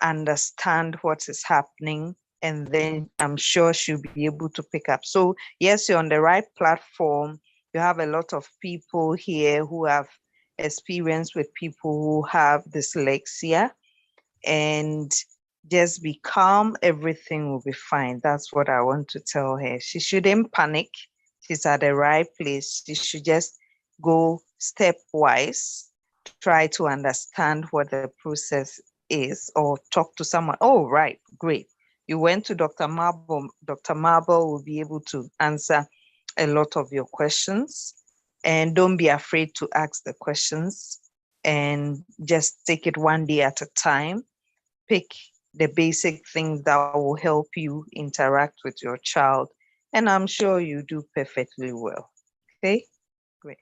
understand what is happening. And then I'm sure she'll be able to pick up. So yes, you're on the right platform. You have a lot of people here who have experience with people who have dyslexia, and just be calm. Everything will be fine. That's what I want to tell her. She shouldn't panic. She's at the right place. She should just go stepwise, try to understand what the process is, or talk to someone. Oh, right, great. You went to Dr. Marble. Dr. Marble will be able to answer a lot of your questions. and don't be afraid to ask the questions, and just take it one day at a time. Pick the basic things that will help you interact with your child, and I'm sure you do perfectly well. Okay, great.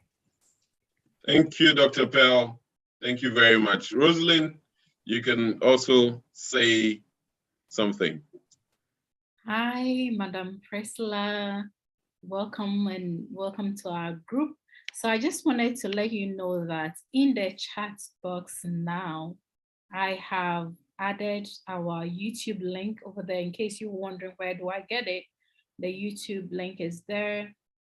Thank you, Dr. Pell. Thank you very much. Rosalind, you can also say something. Hi, Madam Priscilla. Welcome to our group. So I just wanted to let you know that in the chat box now, I have added our YouTube link over there in case you're wondering where do I get it. The YouTube link is there,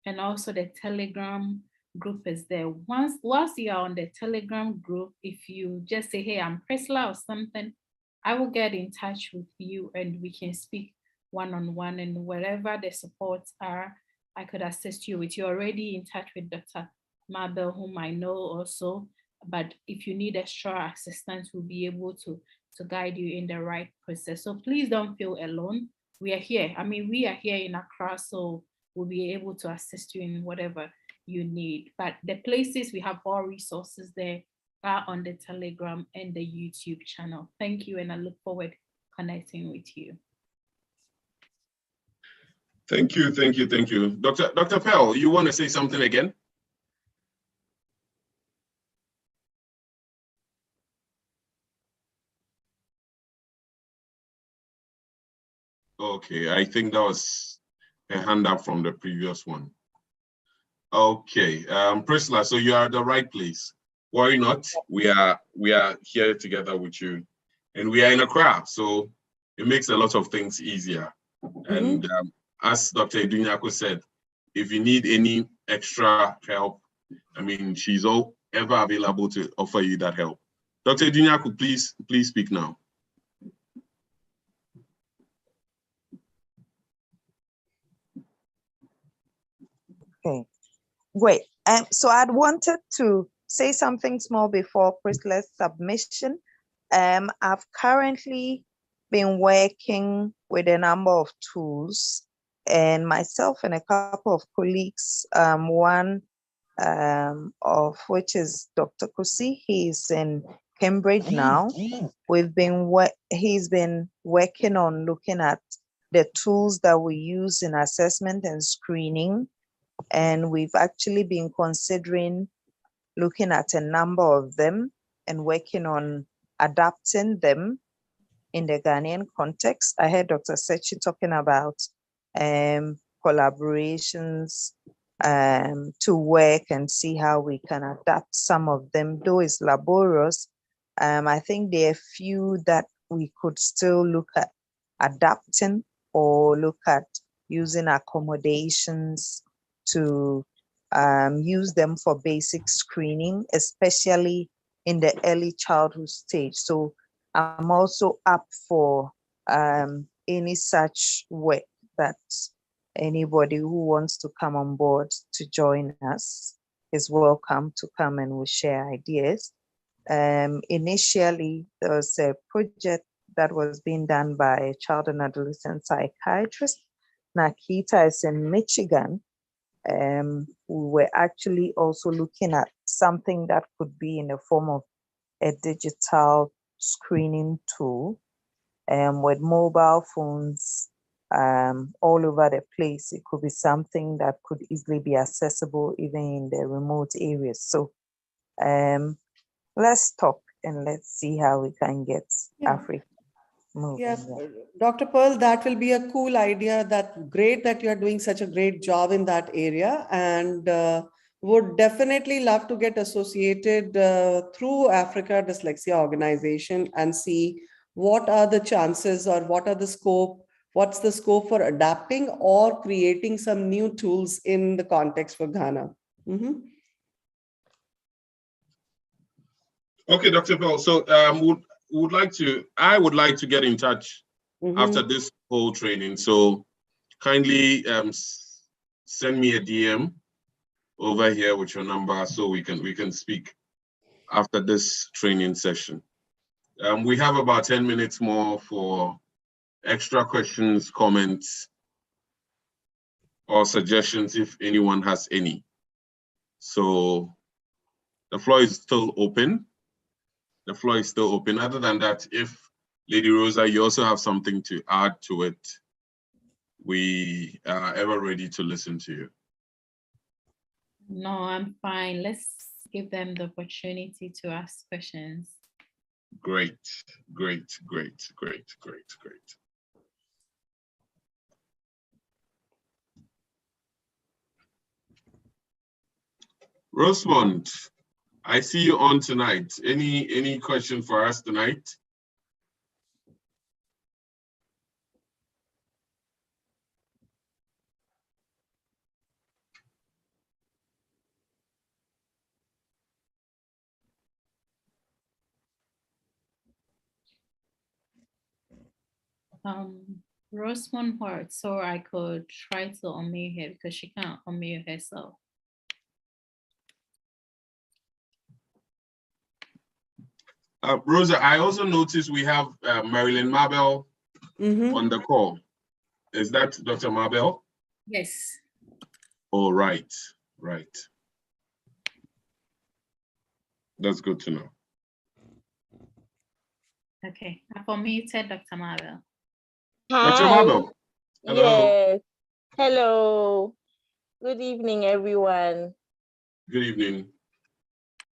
and also the Telegram group is there. Whilst you are on the Telegram group, if you just say, hey, I'm Priscilla or something, I will get in touch with you and we can speak one-on-one, and wherever the supports are, I could assist you with. You're already in touch with Dr. Mabel, whom I know also, but if you need extra assistance, we'll be able to guide you in the right process. So please don't feel alone. We are here. I mean, we are here in Accra, so we'll be able to assist you in whatever you need. But the places we have all resources there are on the Telegram and the YouTube channel. Thank you, and I look forward to connecting with you. Thank you, thank you, thank you. Dr. Pell, you want to say something again? Okay, I think that was a hand up from the previous one. Okay, Priscilla, so you are at the right place. Worry not, we are here together with you, and we are in Accra, so it makes a lot of things easier. And as Dr. Edunyako said, if you need any extra help, I mean, she's ever available to offer you that help. Dr. Edunyako, please speak now. Okay, great. So I'd wanted to say something small before Priscilla's submission. I've currently been working with a number of tools, and myself and a couple of colleagues, one of which is Dr. Kusi. He's in Cambridge now. He's been working on looking at the tools that we use in assessment and screening, and we've actually been considering looking at a number of them and working on adapting them in the Ghanaian context. I heard Dr. Sethi talking about collaborations to work and see how we can adapt some of them, though it's laborious. I think there are a few that we could still look at adapting or look at using accommodations to use them for basic screening, especially in the early childhood stage. So I'm also up for any such work that anybody who wants to come on board to join us is welcome to come, and we'll share ideas. Initially, there was a project that was being done by a child and adolescent psychiatrist. Nakita is in Michigan. We were actually also looking at something that could be in the form of a digital screening tool with mobile phones all over the place. It could be something that could easily be accessible even in the remote areas. So let's talk and let's see how we can get Africa moving. Yeah, Dr. Pearl, that will be a cool idea. That great that you are doing such a great job in that area, and would definitely love to get associated through Africa Dyslexia Organization and see what are the chances or what's the scope for adapting or creating some new tools in the context for Ghana. Okay, Dr. Pearl, so I would like to get in touch after this whole training. So kindly send me a DM over here with your number so we can speak after this training session. We have about 10 minutes more for extra questions, comments, or suggestions if anyone has any. So the floor is still open. The floor is still open. Other than that, if Lady Rosa, you also have something to add to it, we are ever ready to listen to you. No, I'm fine. Let's give them the opportunity to ask questions. Great, great, great, great, great, great. Rosemont, I see you on tonight. Any question for us tonight? Rosemont Hart, so I could try to unmute her because she can't unmute herself. Rosa, I also noticed we have Marilyn Mabel on the call. Is that Dr. Mabel? Yes. Oh, right, right. That's good to know. Okay, I've unmuted Dr. Mabel. Dr. Hi. Mabel. Hello. Yes. Hello. Good evening, everyone. Good evening.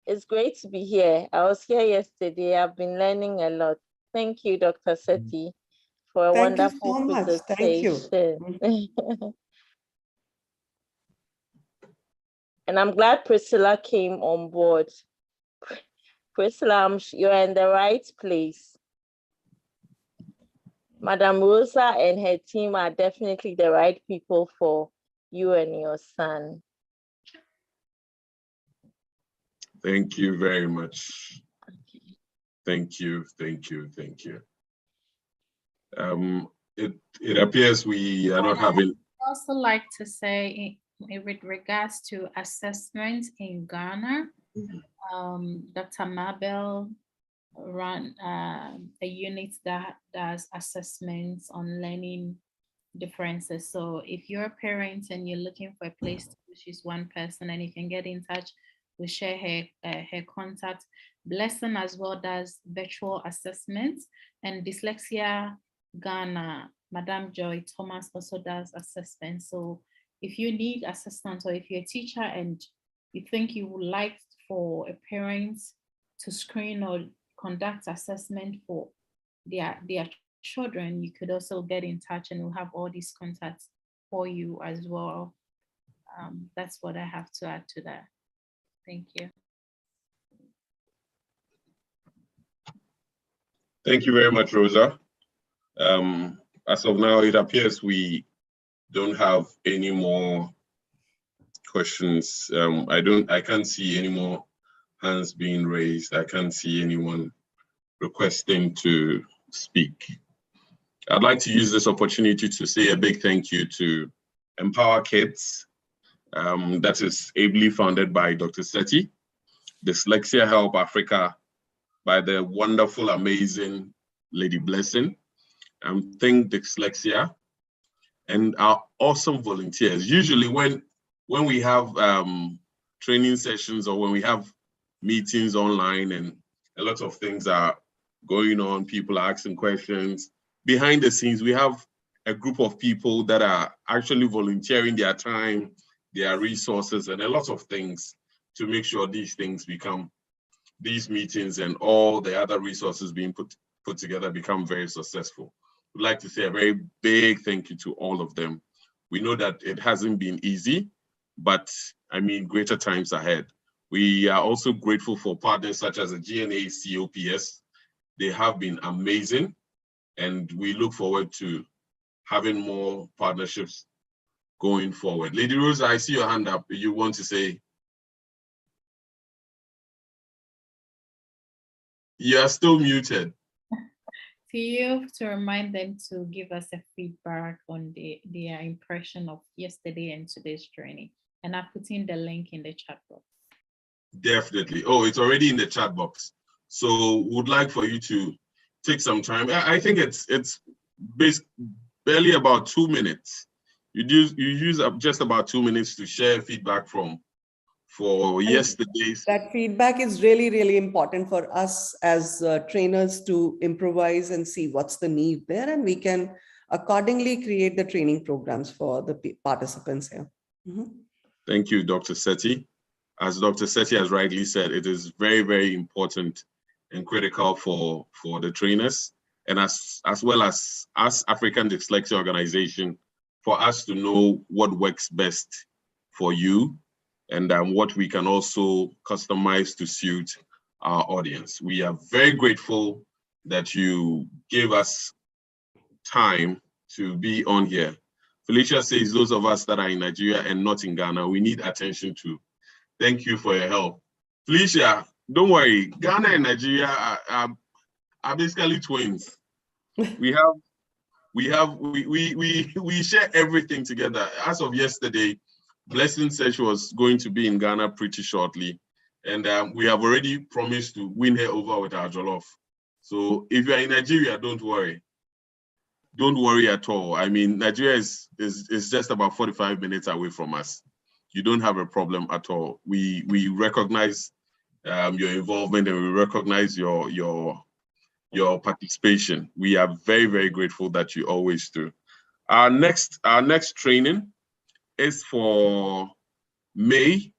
It's great to be here. I was here yesterday. I've been learning a lot. Thank you, Dr. Sethi, for a Thank you wonderful so much. presentation. Thank you. And I'm glad Priscilla came on board. Priscilla, you're in the right place. Madam Rosa and her team are definitely the right people for you and your son. Thank you very much. Thank you, thank you, thank you. It appears we are not having. I'd also like to say, with regards to assessment in Ghana, Dr. Mabel run a unit that does assessments on learning differences. So if you're a parent and you're looking for a place to choose one person, and you can get in touch, we'll share her contact. Blessing as well does virtual assessments, and Dyslexia Ghana, Madam Joy Thomas also does assessments. So if you need assistance, or if you're a teacher and you think you would like for a parent to screen or conduct assessment for their children, you could also get in touch, and we'll have all these contacts for you as well. That's what I have to add to that. Thank you. Thank you very much, Rosa. As of now, it appears we don't have any more questions. I can't see any more hands being raised. I can't see anyone requesting to speak. I'd like to use this opportunity to say a big thank you to Empower Kids, that is ably founded by Dr. Sethi, Dyslexia Help Africa by the wonderful, amazing Lady Blessing, Think Dyslexia, and our awesome volunteers. Usually when we have training sessions, or when we have meetings online and a lot of things are going on, people are asking questions, behind the scenes, we have a group of people that are actually volunteering their time, their resources, and a lot of things to make sure these things become, these meetings and all the other resources being put together become very successful. We'd like to say a very big thank you to all of them. We know that it hasn't been easy, but I mean, greater times ahead. We are also grateful for partners such as the GNA COPS. They have been amazing, and we look forward to having more partnerships going forward. Lady Rosa, I see your hand up. You want to say? You are still muted. To you, to remind them to give us a feedback on their impression of yesterday and today's training. And I've put in the link in the chat box. Definitely. Oh, it's already in the chat box. So would like for you to take some time. I think it's barely about 2 minutes. You use up just about 2 minutes to share feedback from for yesterday's. That feedback is really, really important for us as trainers to improvise and see what's the need there, and we can accordingly create the training programs for the participants here. Thank you, Dr. Sethi. As Dr. Sethi has rightly said, it is very, very important and critical for the trainers, and as well as us African Dyslexia Organization, for us to know what works best for you, and what we can also customize to suit our audience. We are very grateful that you gave us time to be on here. Felicia says, those of us that are in Nigeria and not in Ghana, we need attention too. Thank you for your help. Felicia, don't worry, Ghana and Nigeria are basically twins. We share everything together. As of yesterday, Blessing said she was going to be in Ghana pretty shortly, and we have already promised to win her over with our jollof. So if you are in Nigeria, don't worry. Don't worry at all. I mean, Nigeria is just about 45 minutes away from us. You don't have a problem at all. We recognize your involvement, and we recognize your participation. We are very, very grateful that you always do. Our next training is for May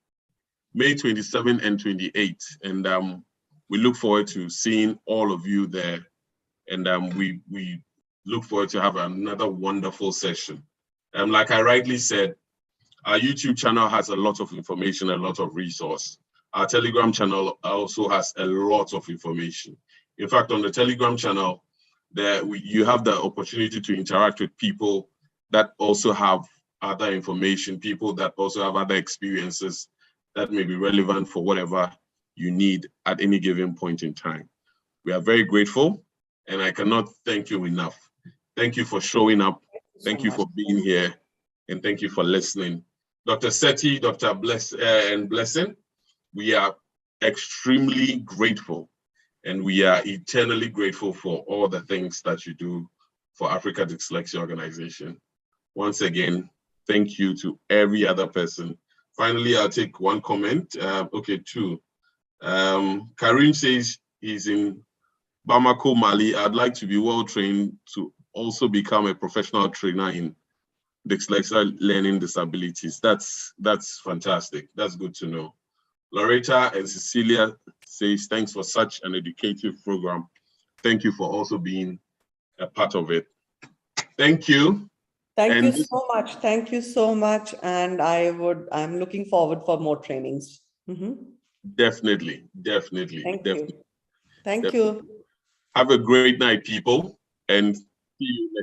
27 and 28, and we look forward to seeing all of you there, and we look forward to have another wonderful session. Like I rightly said, our YouTube channel has a lot of information, a lot of resource. Our Telegram channel also has a lot of information. In fact, on the Telegram channel, you have the opportunity to interact with people that also have other information, people that also have other experiences that may be relevant for whatever you need at any given point in time. We are very grateful, and I cannot thank you enough. Thank you for showing up. Thank you for being here, and thank you for listening. Dr. Sethi, Dr. Blessing, we are extremely grateful, and we are eternally grateful for all the things that you do for Africa Dyslexia Organization. Once again, thank you to every other person. Finally, I'll take one comment. Okay, two. Karim says he's in Bamako, Mali. I'd like to be well-trained to also become a professional trainer in dyslexia learning disabilities. That's fantastic. That's good to know. Loretta and Cecilia says, thanks for such an educative program. Thank you for also being a part of it. Thank you. Thank you so much. Thank you so much. And I'm looking forward for more trainings. Definitely. Thank you. Have a great night, people, and see you next